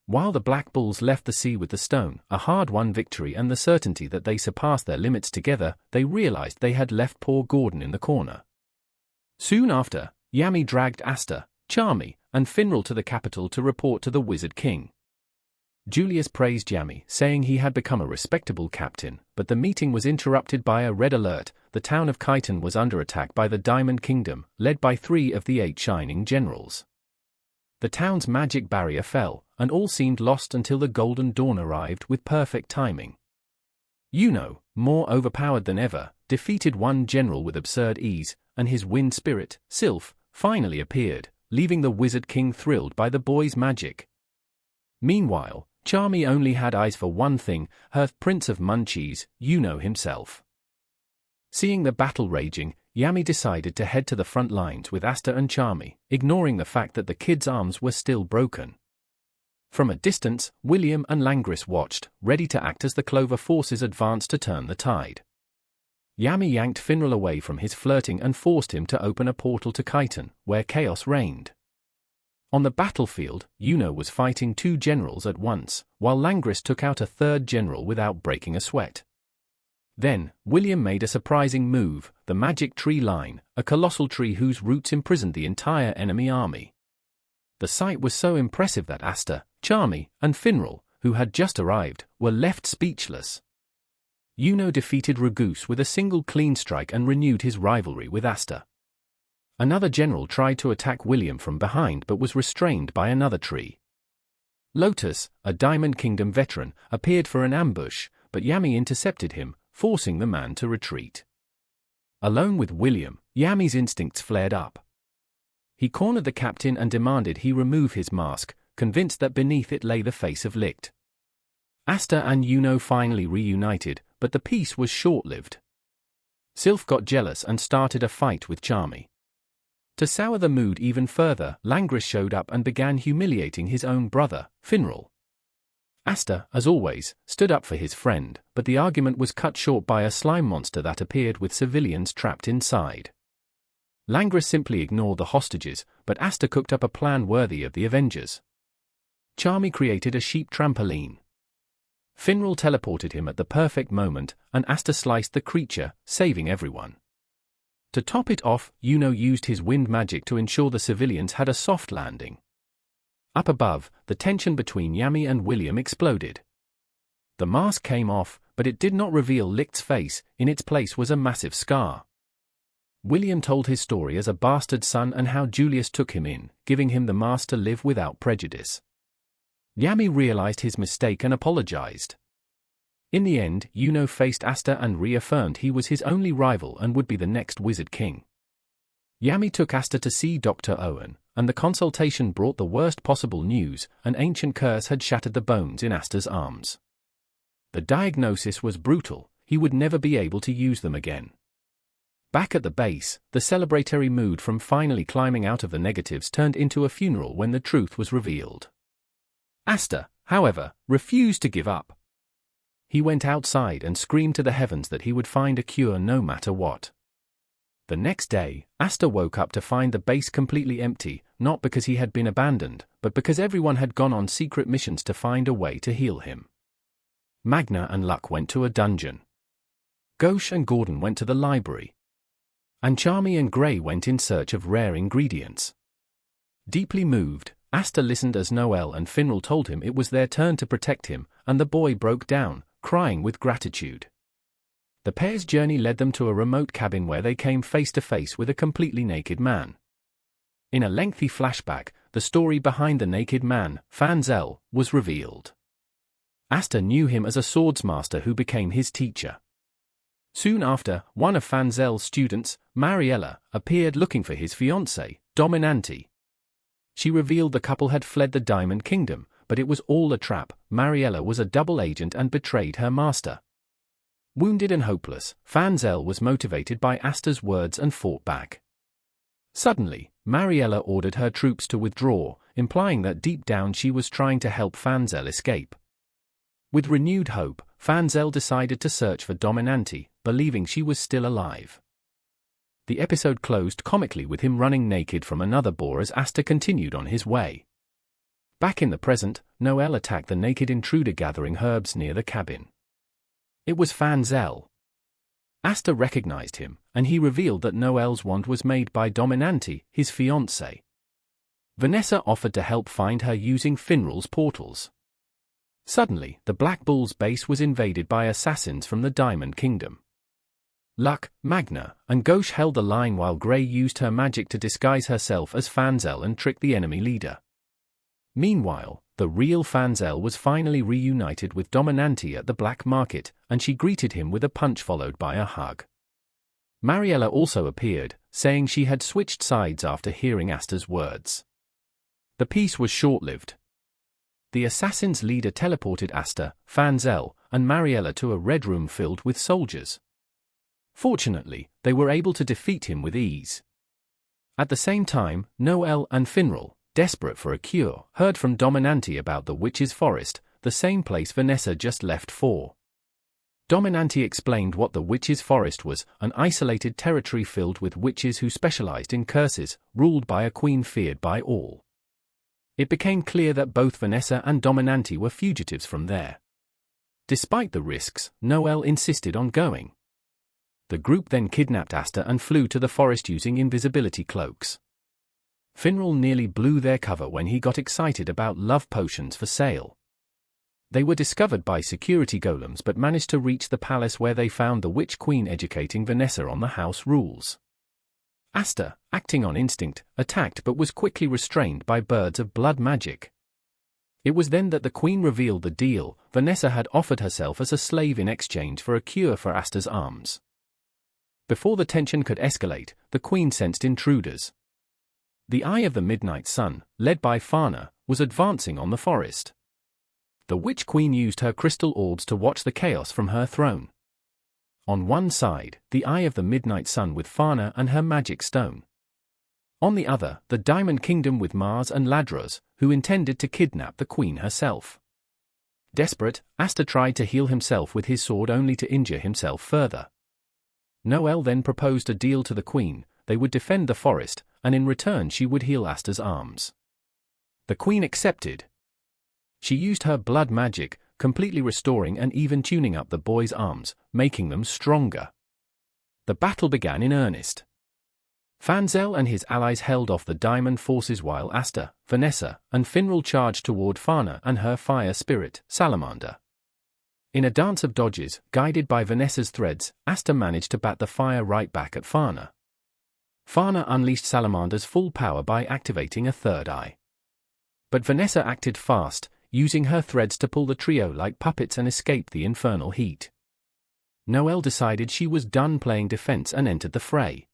While the Black Bulls left the sea with the stone, a hard-won victory and the certainty that they surpassed their limits together, they realized they had left poor Gordon in the corner. Soon after, Yami dragged Asta, Charmy, and Finral to the capital to report to the Wizard King. Julius praised Yami, saying he had become a respectable captain, but the meeting was interrupted by a red alert. The town of Khitan was under attack by the Diamond Kingdom, led by 3 of the 8 Shining Generals. The town's magic barrier fell, and all seemed lost until the Golden Dawn arrived with perfect timing. Yuno, more overpowered than ever, defeated one general with absurd ease, and his wind spirit, Sylph, finally appeared, leaving the Wizard King thrilled by the boy's magic. Meanwhile, Charmy only had eyes for one thing: her Prince of Munchies, Yuno himself. Seeing the battle raging, Yami decided to head to the front lines with Asta and Charmy, ignoring the fact that the kid's arms were still broken. From a distance, William and Langris watched, ready to act as the Clover forces advanced to turn the tide. Yami yanked Finral away from his flirting and forced him to open a portal to Khitan, where chaos reigned. On the battlefield, Yuno was fighting 2 generals at once, while Langris took out a 3rd general without breaking a sweat. Then, William made a surprising move: the Magic Tree Line, a colossal tree whose roots imprisoned the entire enemy army. The sight was so impressive that Asta, Charmy, and Finral, who had just arrived, were left speechless. Yuno defeated Ragoose with a single clean strike and renewed his rivalry with Asta. Another general tried to attack William from behind but was restrained by another tree. Lotus, a Diamond Kingdom veteran, appeared for an ambush, but Yami intercepted him, forcing the man to retreat. Alone with William, Yami's instincts flared up. He cornered the captain and demanded he remove his mask, convinced that beneath it lay the face of Licht. Asta and Yuno finally reunited, but the peace was short-lived. Sylph got jealous and started a fight with Charmy. To sour the mood even further, Langris showed up and began humiliating his own brother, Finral. Asta, as always, stood up for his friend, but the argument was cut short by a slime monster that appeared with civilians trapped inside. Langris simply ignored the hostages, but Asta cooked up a plan worthy of the Avengers. Charmy created a sheep trampoline. Finral teleported him at the perfect moment, and Asta sliced the creature, saving everyone. To top it off, Yuno used his wind magic to ensure the civilians had a soft landing. Up above, the tension between Yami and William exploded. The mask came off, but it did not reveal Licht's face. In its place was a massive scar. William told his story as a bastard son and how Julius took him in, giving him the mask to live without prejudice. Yami realized his mistake and apologized. In the end, Yuno faced Asta and reaffirmed he was his only rival and would be the next Wizard King. Yami took Asta to see Dr. Owen, and the consultation brought the worst possible news: an ancient curse had shattered the bones in Asta's arms. The diagnosis was brutal: he would never be able to use them again. Back at the base, the celebratory mood from finally climbing out of the negatives turned into a funeral when the truth was revealed. Asta, however, refused to give up. He went outside and screamed to the heavens that he would find a cure no matter what. The next day, Asta woke up to find the base completely empty, not because he had been abandoned, but because everyone had gone on secret missions to find a way to heal him. Magna and Luck went to a dungeon. Gauche and Gordon went to the library. And Charmy and Grey went in search of rare ingredients. Deeply moved, Asta listened as Noel and Finral told him it was their turn to protect him, and the boy broke down, crying with gratitude. The pair's journey led them to a remote cabin where they came face to face with a completely naked man. In a lengthy flashback, the story behind the naked man, Fanzel, was revealed. Asta knew him as a swordsmaster who became his teacher. Soon after, one of Fanzel's students, Mariella, appeared looking for his fiancée, Dominante. She revealed the couple had fled the Diamond Kingdom, but it was all a trap. Mariella was a double agent and betrayed her master. Wounded and hopeless, Fanzel was motivated by Asta's words and fought back. Suddenly, Mariella ordered her troops to withdraw, implying that deep down she was trying to help Fanzel escape. With renewed hope, Fanzel decided to search for Dominante, believing she was still alive. The episode closed comically with him running naked from another boar as Asta continued on his way. Back in the present, Noel attacked the naked intruder gathering herbs near the cabin. It was Fanzel. Asta recognized him, and he revealed that Noel's wand was made by Dominante, his fiancée. Vanessa offered to help find her using Finral's portals. Suddenly, the Black Bull's base was invaded by assassins from the Diamond Kingdom. Luck, Magna, and Gauche held the line while Grey used her magic to disguise herself as Fanzel and trick the enemy leader. Meanwhile, the real Fanzel was finally reunited with Dominante at the black market, and she greeted him with a punch followed by a hug. Mariella also appeared, saying she had switched sides after hearing Asta's words. The peace was short-lived. The assassin's leader teleported Asta, Fanzel, and Mariella to a red room filled with soldiers. Fortunately, they were able to defeat him with ease. At the same time, Noel and Finral, desperate for a cure, heard from Dominante about the Witch's Forest, the same place Vanessa just left for. Dominante explained what the Witch's Forest was: an isolated territory filled with witches who specialized in curses, ruled by a queen feared by all. It became clear that both Vanessa and Dominante were fugitives from there. Despite the risks, Noel insisted on going. The group then kidnapped Asta and flew to the forest using invisibility cloaks. Finral nearly blew their cover when he got excited about love potions for sale. They were discovered by security golems but managed to reach the palace where they found the Witch Queen educating Vanessa on the house rules. Asta, acting on instinct, attacked but was quickly restrained by birds of blood magic. It was then that the Queen revealed the deal: Vanessa had offered herself as a slave in exchange for a cure for Asta's arms. Before the tension could escalate, the Queen sensed intruders. The Eye of the Midnight Sun, led by Fana, was advancing on the forest. The Witch Queen used her crystal orbs to watch the chaos from her throne. On one side, the Eye of the Midnight Sun with Fana and her magic stone. On the other, the Diamond Kingdom with Mars and Ladros, who intended to kidnap the queen herself. Desperate, Asta tried to heal himself with his sword only to injure himself further. Noelle then proposed a deal to the queen: they would defend the forest, and in return she would heal Asta's arms. The queen accepted. She used her blood magic, completely restoring and even tuning up the boy's arms, making them stronger. The battle began in earnest. Fanzel and his allies held off the Diamond forces while Asta, Vanessa, and Finral charged toward Fana and her fire spirit, Salamander. In a dance of dodges, guided by Vanessa's threads, Asta managed to bat the fire right back at Fana. Fana unleashed Salamander's full power by activating a third eye. But Vanessa acted fast, using her threads to pull the trio like puppets and escape the infernal heat. Noelle decided she was done playing defense and entered the fray.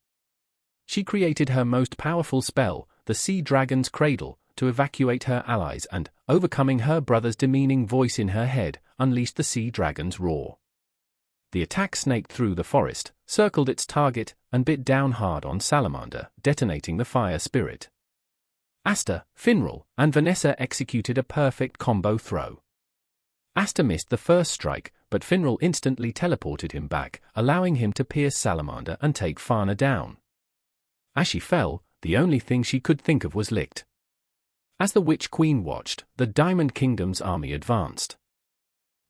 She created her most powerful spell, the Sea Dragon's Cradle, to evacuate her allies and, overcoming her brother's demeaning voice in her head, unleashed the Sea Dragon's roar. The attack snaked through the forest, circled its target, and bit down hard on Salamander, detonating the fire spirit. Asta, Finral, and Vanessa executed a perfect combo throw. Asta missed the first strike, but Finral instantly teleported him back, allowing him to pierce Salamander and take Fana down. As she fell, the only thing she could think of was licked. As the Witch Queen watched, the Diamond Kingdom's army advanced.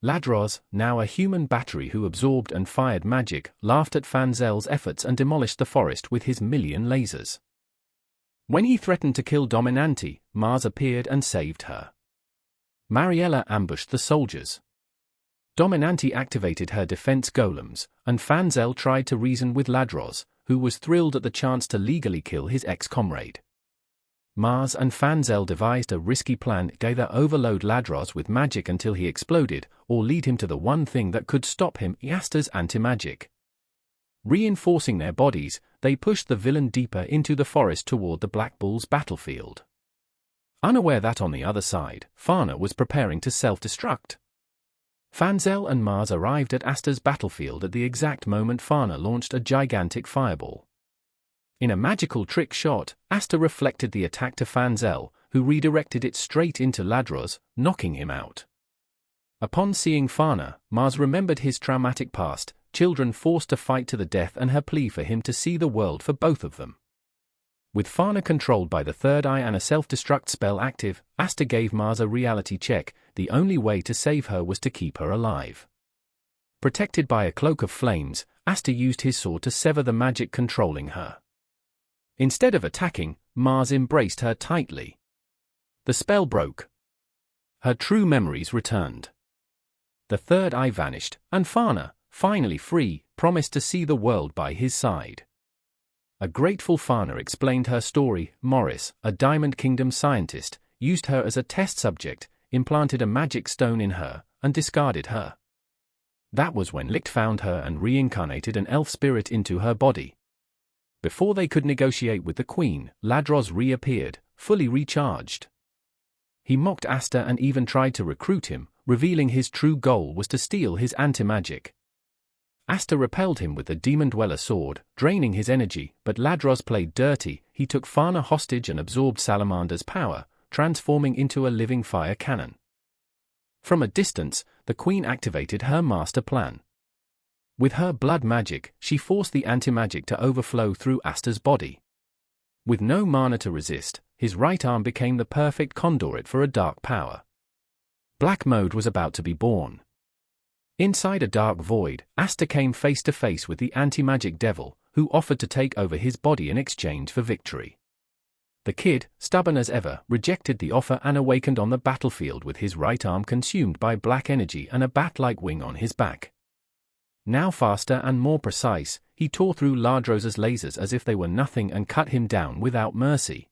Ladros, now a human battery who absorbed and fired magic, laughed at Fanzel's efforts and demolished the forest with his million lasers. When he threatened to kill Dominanti, Mars appeared and saved her. Mariella ambushed the soldiers. Dominanti activated her defense golems, and Fanzel tried to reason with Ladros, who was thrilled at the chance to legally kill his ex-comrade. Mars and Fanzel devised a risky plan: either overload Ladros with magic until he exploded, or lead him to the one thing that could stop him, Asta's anti-magic. Reinforcing their bodies, they pushed the villain deeper into the forest toward the Black Bull's battlefield. Unaware that on the other side, Fana was preparing to self-destruct. Fanzel and Mars arrived at Asta's battlefield at the exact moment Fana launched a gigantic fireball. In a magical trick shot, Asta reflected the attack to Fanzel, who redirected it straight into Ladros, knocking him out. Upon seeing Fana, Mars remembered his traumatic past, children forced to fight to the death, and her plea for him to see the world for both of them. With Fana controlled by the third eye and a self-destruct spell active, Asta gave Mars a reality check: the only way to save her was to keep her alive. Protected by a cloak of flames, Asta used his sword to sever the magic controlling her. Instead of attacking, Mars embraced her tightly. The spell broke. Her true memories returned. The third eye vanished, and Fana, finally free, promised to see the world by his side. A grateful Fana explained her story. Morris, a Diamond Kingdom scientist, used her as a test subject, implanted a magic stone in her, and discarded her. That was when Licht found her and reincarnated an elf spirit into her body. Before they could negotiate with the queen, Ladros reappeared, fully recharged. He mocked Asta and even tried to recruit him, revealing his true goal was to steal his anti-magic. Asta repelled him with the Demon Dweller sword, draining his energy, but Ladros played dirty. He took Fana hostage and absorbed Salamander's power, transforming into a living fire cannon. From a distance, the queen activated her master plan. With her blood magic, she forced the anti-magic to overflow through Asta's body. With no mana to resist, his right arm became the perfect conduit for a dark power. Black mode was about to be born. Inside a dark void, Asta came face to face with the anti-magic devil, who offered to take over his body in exchange for victory. The kid, stubborn as ever, rejected the offer and awakened on the battlefield with his right arm consumed by black energy and a bat-like wing on his back. Now faster and more precise, he tore through Ladros's lasers as if they were nothing and cut him down without mercy.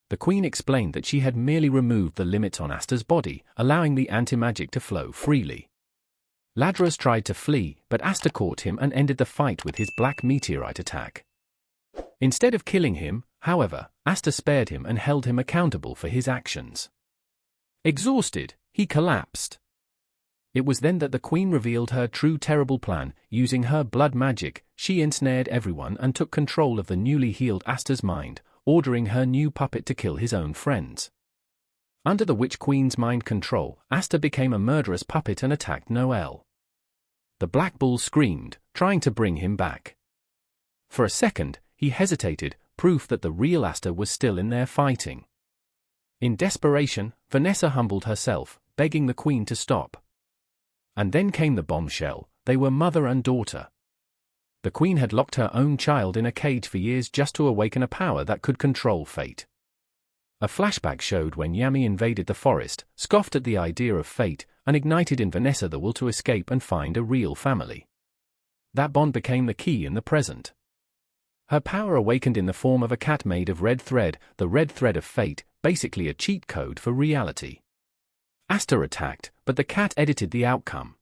The queen explained that she had merely removed the limits on Asta's body, allowing the anti-magic to flow freely. Ladros tried to flee, but Asta caught him and ended the fight with his black meteorite attack. Instead of killing him, however, Asta spared him and held him accountable for his actions. Exhausted, he collapsed. It was then that the queen revealed her true terrible plan. Using her blood magic, she ensnared everyone and took control of the newly healed Asta's mind, ordering her new puppet to kill his own friends. Under the Witch Queen's mind control, Asta became a murderous puppet and attacked Noel. The Black Bull screamed, trying to bring him back. For a second, he hesitated, proof that the real Asta was still in there fighting. In desperation, Vanessa humbled herself, begging the Queen to stop. And then came the bombshell: they were mother and daughter. The Queen had locked her own child in a cage for years just to awaken a power that could control fate. A flashback showed when Yami invaded the forest, scoffed at the idea of fate, and ignited in Vanessa the will to escape and find a real family. That bond became the key in the present. Her power awakened in the form of a cat made of red thread, the red thread of fate, basically a cheat code for reality. Asta attacked, but the cat edited the outcome.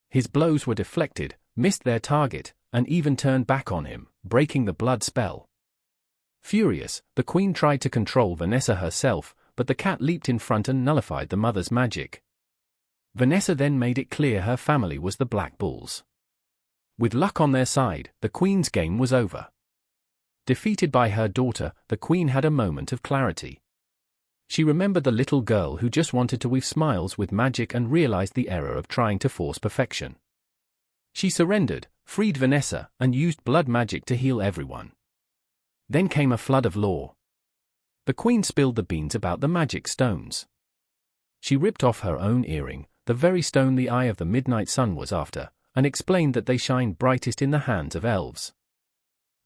His blows were deflected, missed their target, and even turned back on him, breaking the blood spell. Furious, the Queen tried to control Vanessa herself, but the cat leaped in front and nullified the mother's magic. Vanessa then made it clear her family was the Black Bulls. With luck on their side, the Queen's game was over. Defeated by her daughter, the Queen had a moment of clarity. She remembered the little girl who just wanted to weave smiles with magic and realized the error of trying to force perfection. She surrendered, freed Vanessa, and used blood magic to heal everyone. Then came a flood of lore. The Queen spilled the beans about the magic stones. She ripped off her own earring, the very stone the Eye of the Midnight Sun was after, and explained that they shine brightest in the hands of elves.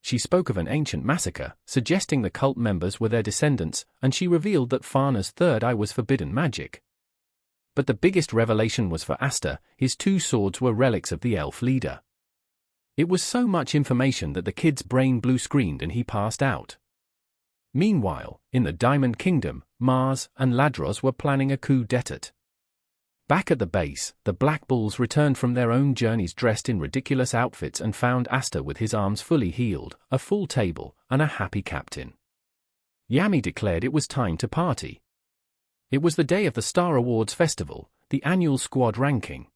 She spoke of an ancient massacre, suggesting the cult members were their descendants, and she revealed that Farna's third eye was forbidden magic. But the biggest revelation was for Asta: his two swords were relics of the elf leader. It was so much information that the kid's brain blue-screened and he passed out. Meanwhile, in the Diamond Kingdom, Mars and Ladros were planning a coup d'etat. Back at the base, the Black Bulls returned from their own journeys dressed in ridiculous outfits and found Asta with his arms fully healed, a full table, and a happy captain. Yami declared it was time to party. It was the day of the Star Awards festival, the annual squad ranking.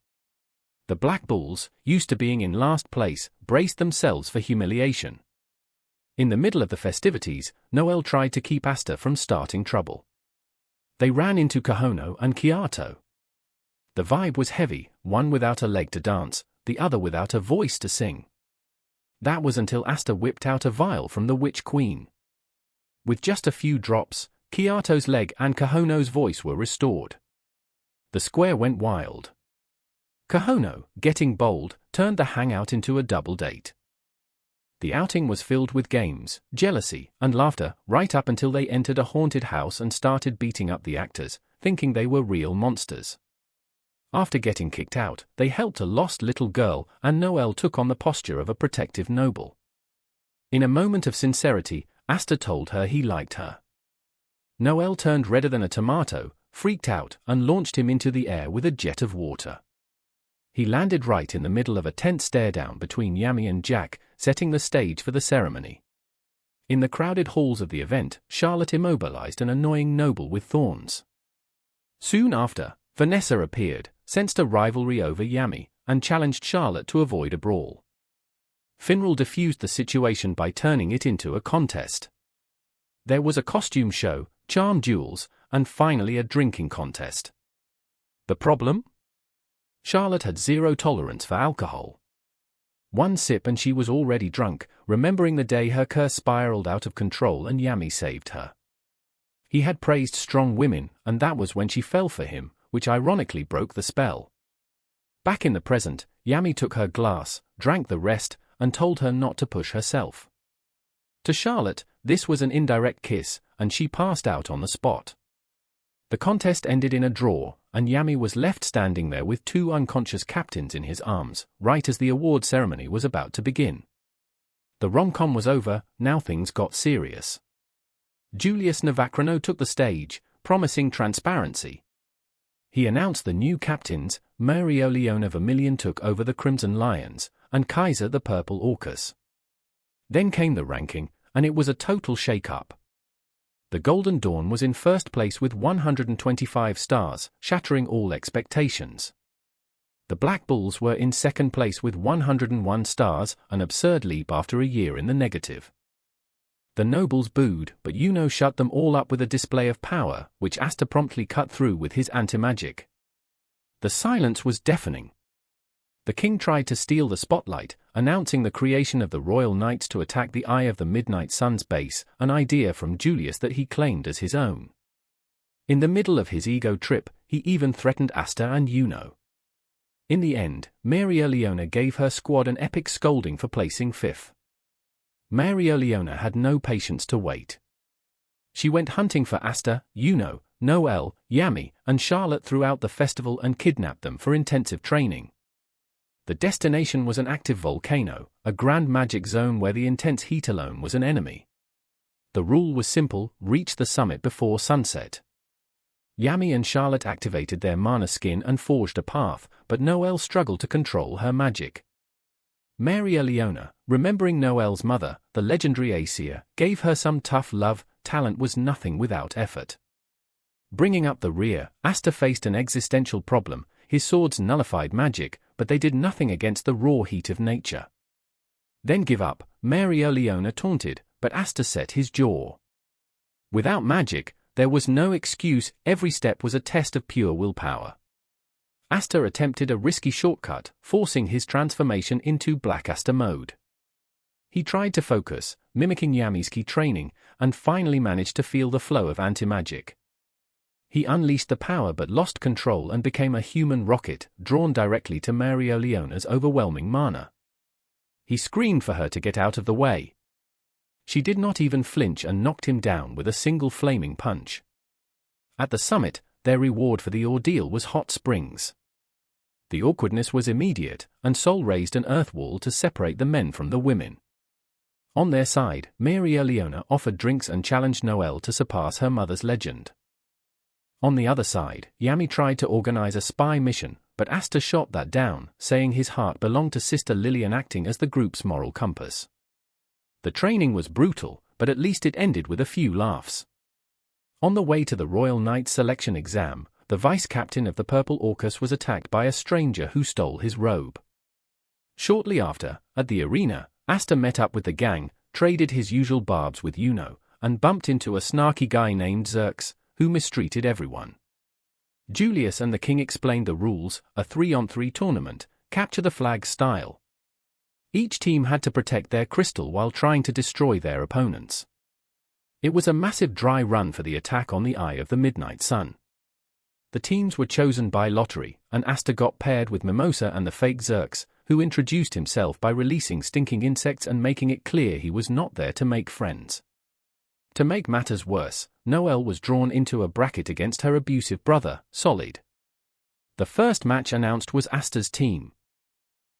The Black Bulls, used to being in last place, braced themselves for humiliation. In the middle of the festivities, Noel tried to keep Asta from starting trouble. They ran into Kahono and Kiato. The vibe was heavy, one without a leg to dance, the other without a voice to sing. That was until Asta whipped out a vial from the Witch Queen. With just a few drops, Kiato's leg and Kahono's voice were restored. The square went wild. Kahono, getting bold, turned the hangout into a double date. The outing was filled with games, jealousy, and laughter, right up until they entered a haunted house and started beating up the actors, thinking they were real monsters. After getting kicked out, they helped a lost little girl, and Noel took on the posture of a protective noble. In a moment of sincerity, Asta told her he liked her. Noel turned redder than a tomato, freaked out, and launched him into the air with a jet of water. He landed right in the middle of a tense stare-down between Yami and Jack, setting the stage for the ceremony. In the crowded halls of the event, Charlotte immobilized an annoying noble with thorns. Soon after, Vanessa appeared, sensed a rivalry over Yami, and challenged Charlotte to avoid a brawl. Finral diffused the situation by turning it into a contest. There was a costume show, charm duels, and finally a drinking contest. The problem? Charlotte had zero tolerance for alcohol. One sip and she was already drunk, remembering the day her curse spiraled out of control and Yami saved her. He had praised strong women, and that was when she fell for him, which ironically broke the spell. Back in the present, Yami took her glass, drank the rest, and told her not to push herself. To Charlotte, this was an indirect kiss, and she passed out on the spot. The contest ended in a draw, and Yami was left standing there with two unconscious captains in his arms, right as the award ceremony was about to begin. The rom-com was over, now things got serious. Julius Navacrano took the stage, promising transparency. He announced the new captains: Mario Leona Vermilion took over the Crimson Lions, and Kaiser the Purple Orcus. Then came the ranking, and it was a total shake-up. The Golden Dawn was in first place with 125 stars, shattering all expectations. The Black Bulls were in second place with 101 stars, an absurd leap after a year in the negative. The nobles booed, but Yuno shut them all up with a display of power, which Asta promptly cut through with his anti-magic. The silence was deafening. The king tried to steal the spotlight, announcing the creation of the Royal Knights to attack the Eye of the Midnight Sun's base, an idea from Julius that he claimed as his own. In the middle of his ego trip, he even threatened Asta and Yuno. In the end, Mereoleona gave her squad an epic scolding for placing fifth. Mereoleona had no patience to wait. She went hunting for Asta, Yuno, Noelle, Yami, and Charlotte throughout the festival and kidnapped them for intensive training. The destination was an active volcano, a grand magic zone where the intense heat alone was an enemy. The rule was simple: reach the summit before sunset. Yami and Charlotte activated their mana skin and forged a path, but Noelle struggled to control her magic. Mereoleona, remembering Noelle's mother, the legendary Aesir, gave her some tough love. Talent was nothing without effort. Bringing up the rear, Asta faced an existential problem. His swords nullified magic, but they did nothing against the raw heat of nature. Then give up, Mereoleona taunted, but Asta set his jaw. Without magic, there was no excuse. Every step was a test of pure willpower. Asta attempted a risky shortcut, forcing his transformation into Black Asta mode. He tried to focus, mimicking Yami's key training, and finally managed to feel the flow of anti-magic. He unleashed the power but lost control and became a human rocket, drawn directly to Mereoleona's overwhelming mana. He screamed for her to get out of the way. She did not even flinch and knocked him down with a single flaming punch. At the summit, their reward for the ordeal was hot springs. The awkwardness was immediate, and Sol raised an earth wall to separate the men from the women. On their side, Mereoleona offered drinks and challenged Noelle to surpass her mother's legend. On the other side, Yami tried to organize a spy mission, but Asta shot that down, saying his heart belonged to Sister Lillian, acting as the group's moral compass. The training was brutal, but at least it ended with a few laughs. On the way to the Royal Knight selection exam, the vice-captain of the Purple Orcus was attacked by a stranger who stole his robe. Shortly after, at the arena, Asta met up with the gang, traded his usual barbs with Yuno, and bumped into a snarky guy named Xerx, who mistreated everyone. Julius and the king explained the rules: a 3-on-3 tournament, capture the flag style. Each team had to protect their crystal while trying to destroy their opponents. It was a massive dry run for the attack on the Eye of the Midnight Sun. The teams were chosen by lottery, and Asta got paired with Mimosa and the fake Xerx, who introduced himself by releasing stinking insects and making it clear he was not there to make friends. To make matters worse, Noelle was drawn into a bracket against her abusive brother, Solid. The first match announced was Asta's team.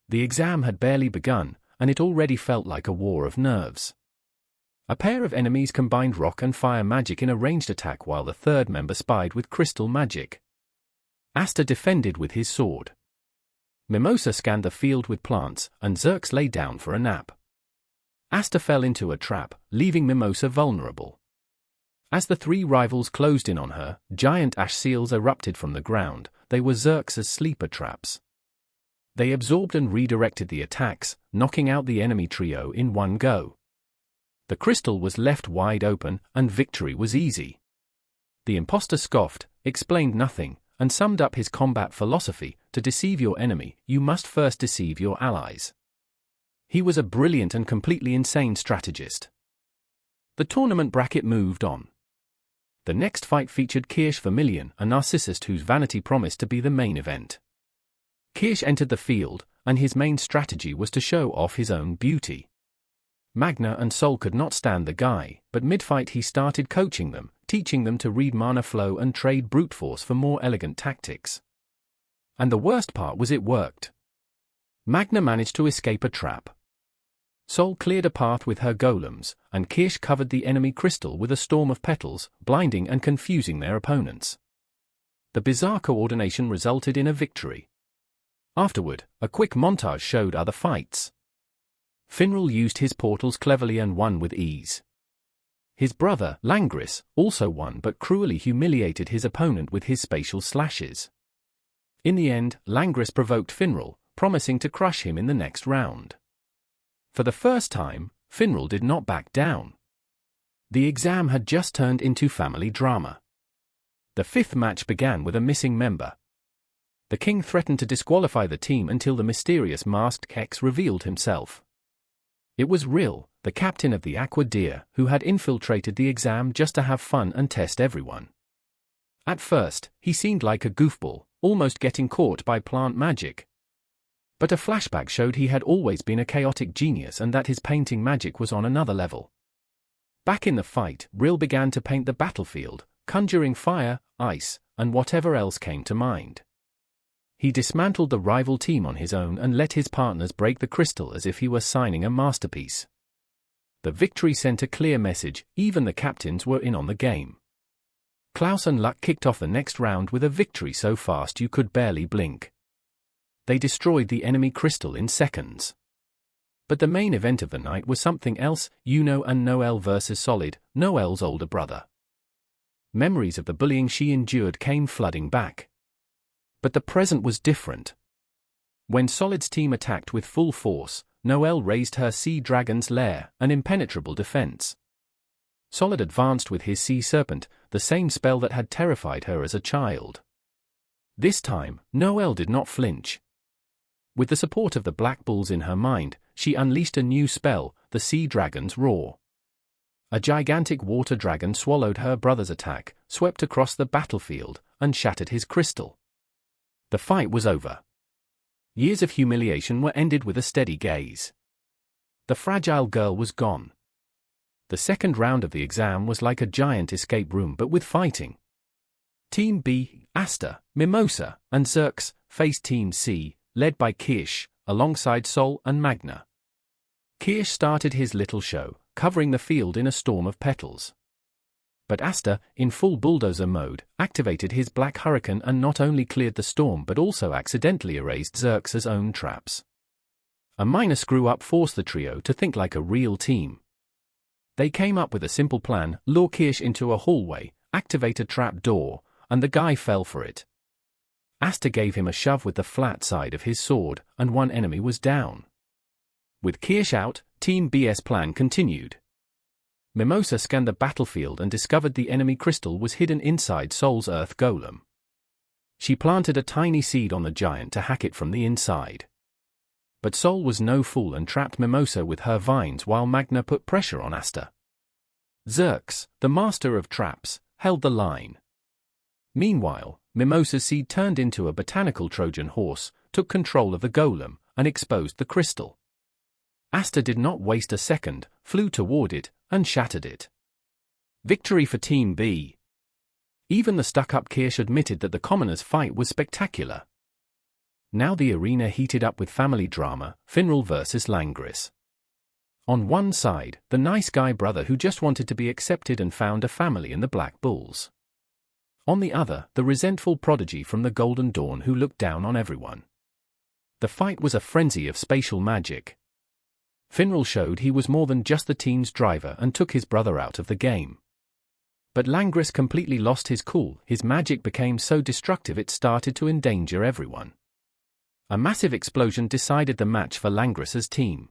The exam had barely begun, and it already felt like a war of nerves. A pair of enemies combined rock and fire magic in a ranged attack while the third member spied with crystal magic. Asta defended with his sword. Mimosa scanned the field with plants, and Xerx lay down for a nap. Asta fell into a trap, leaving Mimosa vulnerable. As the three rivals closed in on her, giant ash seals erupted from the ground. They were Xerx's sleeper traps. They absorbed and redirected the attacks, knocking out the enemy trio in one go. The crystal was left wide open, and victory was easy. The imposter scoffed, explained nothing, and summed up his combat philosophy: to deceive your enemy, you must first deceive your allies. He was a brilliant and completely insane strategist. The tournament bracket moved on. The next fight featured Kirsch Vermilion, a narcissist whose vanity promised to be the main event. Kirsch entered the field, and his main strategy was to show off his own beauty. Magna and Sol could not stand the guy, but mid-fight he started coaching them, teaching them to read mana flow and trade brute force for more elegant tactics. And the worst part was it worked. Magna managed to escape a trap. Sol cleared a path with her golems, and Kirsch covered the enemy crystal with a storm of petals, blinding and confusing their opponents. The bizarre coordination resulted in a victory. Afterward, a quick montage showed other fights. Finral used his portals cleverly and won with ease. His brother, Langris, also won but cruelly humiliated his opponent with his spatial slashes. In the end, Langris provoked Finral, promising to crush him in the next round. For the first time, Finral did not back down. The exam had just turned into family drama. The fifth match began with a missing member. The king threatened to disqualify the team until the mysterious masked Hex revealed himself. It was Rill, the captain of the Aqua Deer, who had infiltrated the exam just to have fun and test everyone. At first, he seemed like a goofball, almost getting caught by plant magic. But a flashback showed he had always been a chaotic genius and that his painting magic was on another level. Back in the fight, Rill began to paint the battlefield, conjuring fire, ice, and whatever else came to mind. He dismantled the rival team on his own and let his partners break the crystal as if he were signing a masterpiece. The victory sent a clear message, even the captains were in on the game. Klaus and Luck kicked off the next round with a victory so fast you could barely blink. They destroyed the enemy crystal in seconds. But the main event of the night was something else, Yuno and Noel versus Solid, Noel's older brother. Memories of the bullying she endured came flooding back. But the present was different. When Solid's team attacked with full force, Noel raised her Sea Dragon's lair, an impenetrable defense. Solid advanced with his Sea Serpent, the same spell that had terrified her as a child. This time, Noel did not flinch. With the support of the Black Bulls in her mind, she unleashed a new spell, the Sea Dragon's Roar. A gigantic water dragon swallowed her brother's attack, swept across the battlefield, and shattered his crystal. The fight was over. Years of humiliation were ended with a steady gaze. The fragile girl was gone. The second round of the exam was like a giant escape room but with fighting. Team B, Asta, Mimosa, and Xerx, faced Team C, led by Kirsch, alongside Sol and Magna. Kirsch started his little show, covering the field in a storm of petals. But Asta, in full bulldozer mode, activated his Black Hurricane and not only cleared the storm but also accidentally erased Xerx's own traps. A minor screw-up forced the trio to think like a real team. They came up with a simple plan: lure Kirsch into a hallway, activate a trap door, and the guy fell for it. Asta gave him a shove with the flat side of his sword, and one enemy was down. With Kirsch out, Team B's plan continued. Mimosa scanned the battlefield and discovered the enemy crystal was hidden inside Sol's Earth Golem. She planted a tiny seed on the giant to hack it from the inside. But Sol was no fool and trapped Mimosa with her vines while Magna put pressure on Asta. Xerx, the master of traps, held the line. Meanwhile, Mimosa's seed turned into a botanical Trojan horse, took control of the golem, and exposed the crystal. Asta did not waste a second, flew toward it, and shattered it. Victory for Team B. Even the stuck-up Kirsch admitted that the commoners' fight was spectacular. Now the arena heated up with family drama, Finral versus Langris. On one side, the nice guy brother who just wanted to be accepted and found a family in the Black Bulls. On the other, the resentful prodigy from the Golden Dawn who looked down on everyone. The fight was a frenzy of spatial magic. Finral showed he was more than just the team's driver and took his brother out of the game. But Langris completely lost his cool. His magic became so destructive it started to endanger everyone. A massive explosion decided the match for Langris's team.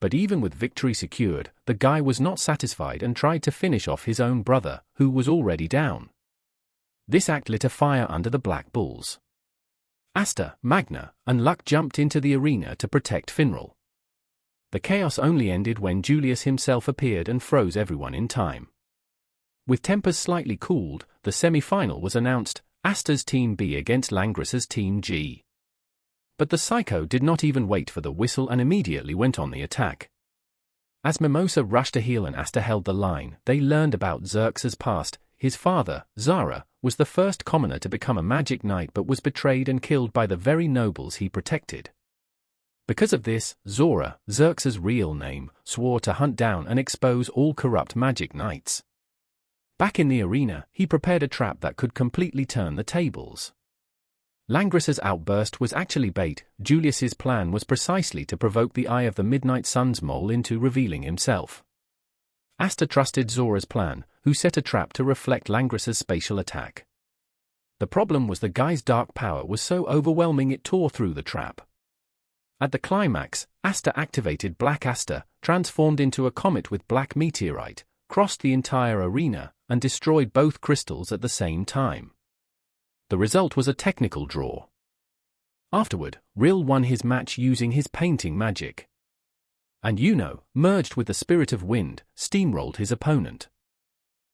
But even with victory secured, the guy was not satisfied and tried to finish off his own brother, who was already down. This act lit a fire under the Black Bulls. Asta, Magna, and Luck jumped into the arena to protect Finral. The chaos only ended when Julius himself appeared and froze everyone in time. With tempers slightly cooled, the semi-final was announced, Asta's Team B against Langris's Team G. But the Psycho did not even wait for the whistle and immediately went on the attack. As Mimosa rushed to heal and Asta held the line, they learned about Xerx's past. His father, Zara, was the first commoner to become a magic knight but was betrayed and killed by the very nobles he protected. Because of this, Zora, Xerx's real name, swore to hunt down and expose all corrupt magic knights. Back in the arena, he prepared a trap that could completely turn the tables. Langris's outburst was actually bait. Julius's plan was precisely to provoke the Eye of the Midnight Sun's mole into revealing himself. Asta trusted Zora's plan, who set a trap to reflect Langris's spatial attack. The problem was the guy's dark power was so overwhelming it tore through the trap. At the climax, Asta activated Black Asta, transformed into a comet with black meteorite, crossed the entire arena, and destroyed both crystals at the same time. The result was a technical draw. Afterward, Rill won his match using his painting magic. And Yuno, merged with the Spirit of Wind, steamrolled his opponent.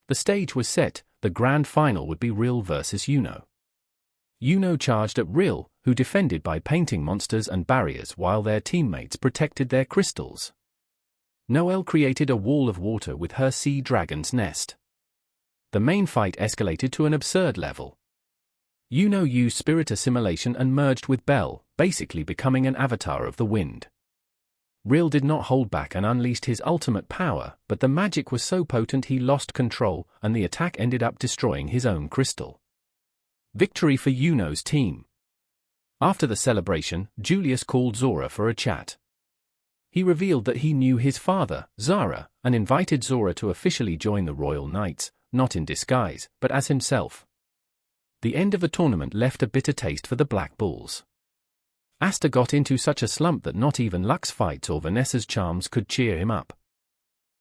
The stage was set, the grand final would be Rill versus Yuno. Yuno charged at Rill, who defended by painting monsters and barriers while their teammates protected their crystals. Noelle created a wall of water with her sea dragon's nest. The main fight escalated to an absurd level. Yuno used spirit assimilation and merged with Belle, basically becoming an avatar of the wind. Rill did not hold back and unleashed his ultimate power, but the magic was so potent he lost control, and the attack ended up destroying his own crystal. Victory for Yuno's team. After the celebration, Julius called Zora for a chat. He revealed that he knew his father, Zara, and invited Zora to officially join the Royal Knights, not in disguise, but as himself. The end of the tournament left a bitter taste for the Black Bulls. Asta got into such a slump that not even Luck's fights or Vanessa's charms could cheer him up.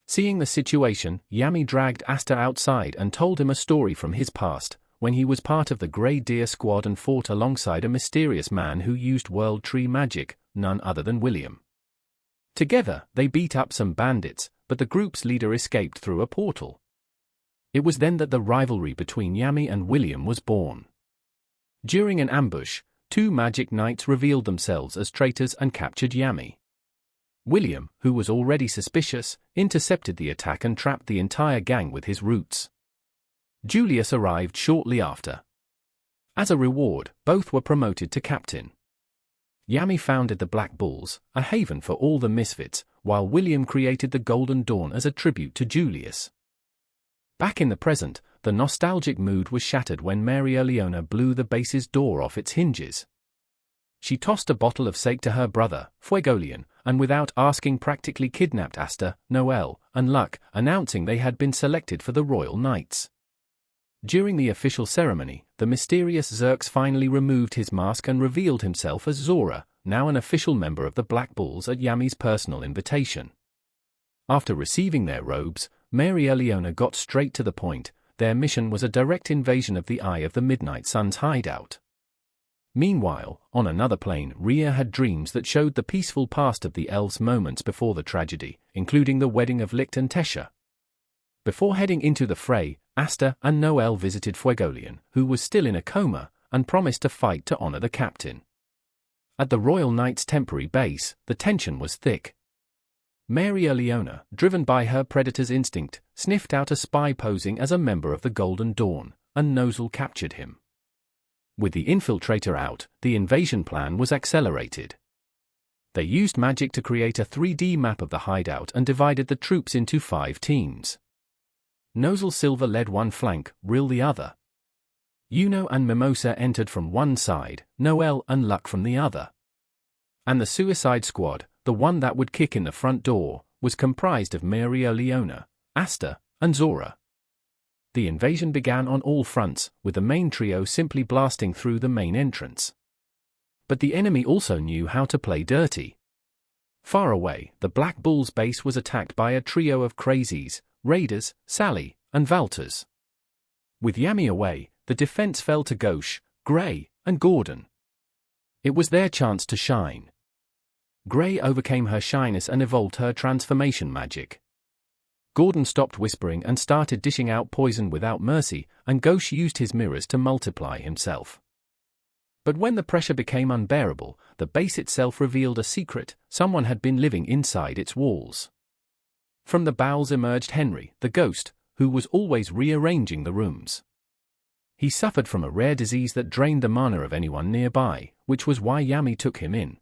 Seeing the situation, Yami dragged Asta outside and told him a story from his past, when he was part of the Grey Deer Squad and fought alongside a mysterious man who used World Tree magic, none other than William. Together, they beat up some bandits, but the group's leader escaped through a portal. It was then that the rivalry between Yami and William was born. During an ambush, two magic knights revealed themselves as traitors and captured Yami. William, who was already suspicious, intercepted the attack and trapped the entire gang with his roots. Julius arrived shortly after. As a reward, both were promoted to captain. Yami founded the Black Bulls, a haven for all the misfits, while William created the Golden Dawn as a tribute to Julius. Back in the present, the nostalgic mood was shattered when Maria Leona blew the base's door off its hinges. She tossed a bottle of sake to her brother, Fuegolian, and without asking practically kidnapped Asta, Noelle, and Luck, announcing they had been selected for the Royal Knights. During the official ceremony, the mysterious Xerx finally removed his mask and revealed himself as Zora, now an official member of the Black Bulls at Yami's personal invitation. After receiving their robes, Maria Leona got straight to the point. Their mission was a direct invasion of the Eye of the Midnight Sun's hideout. Meanwhile, on another plane, Rhea had dreams that showed the peaceful past of the elves moments before the tragedy, including the wedding of Licht and Tesha. Before heading into the fray, Asta and Noelle visited Fuegolian, who was still in a coma, and promised to fight to honor the captain. At the Royal Knights' temporary base, the tension was thick. Maria Leona, driven by her predator's instinct, sniffed out a spy posing as a member of the Golden Dawn, and Nozel captured him. With the infiltrator out, the invasion plan was accelerated. They used magic to create a 3D map of the hideout and divided the troops into 5 teams. Nozel Silver led one flank, Rill the other. Yuno and Mimosa entered from one side, Noelle and Luck from the other. And the Suicide Squad, the one that would kick in the front door, was comprised of Maria Leona, Asta, and Zora. The invasion began on all fronts, with the main trio simply blasting through the main entrance. But the enemy also knew how to play dirty. Far away, the Black Bulls' base was attacked by a trio of crazies, Raiders, Sally, and Valters. With Yami away, the defense fell to Gauche, Grey, and Gordon. It was their chance to shine. Grey overcame her shyness and evolved her transformation magic. Gordon stopped whispering and started dishing out poison without mercy, and Gauche used his mirrors to multiply himself. But when the pressure became unbearable, the base itself revealed a secret: someone had been living inside its walls. From the bowels emerged Henry, the ghost, who was always rearranging the rooms. He suffered from a rare disease that drained the mana of anyone nearby, which was why Yami took him in.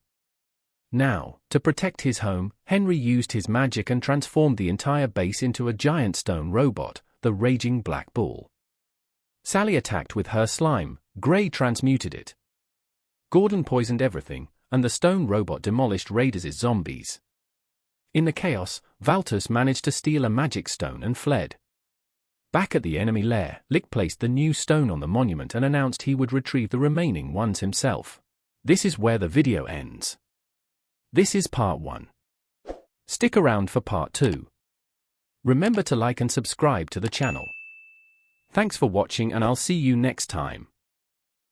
Now, to protect his home, Henry used his magic and transformed the entire base into a giant stone robot, the Raging Black Bull. Sally attacked with her slime, Grey transmuted it. Gordon poisoned everything, and the stone robot demolished Raiders' zombies. In the chaos, Valtus managed to steal a magic stone and fled. Back at the enemy lair, Lick placed the new stone on the monument and announced he would retrieve the remaining ones himself. This is where the video ends. This is part 1. Stick around for part 2. Remember to like and subscribe to the channel. Thanks for watching and I'll see you next time.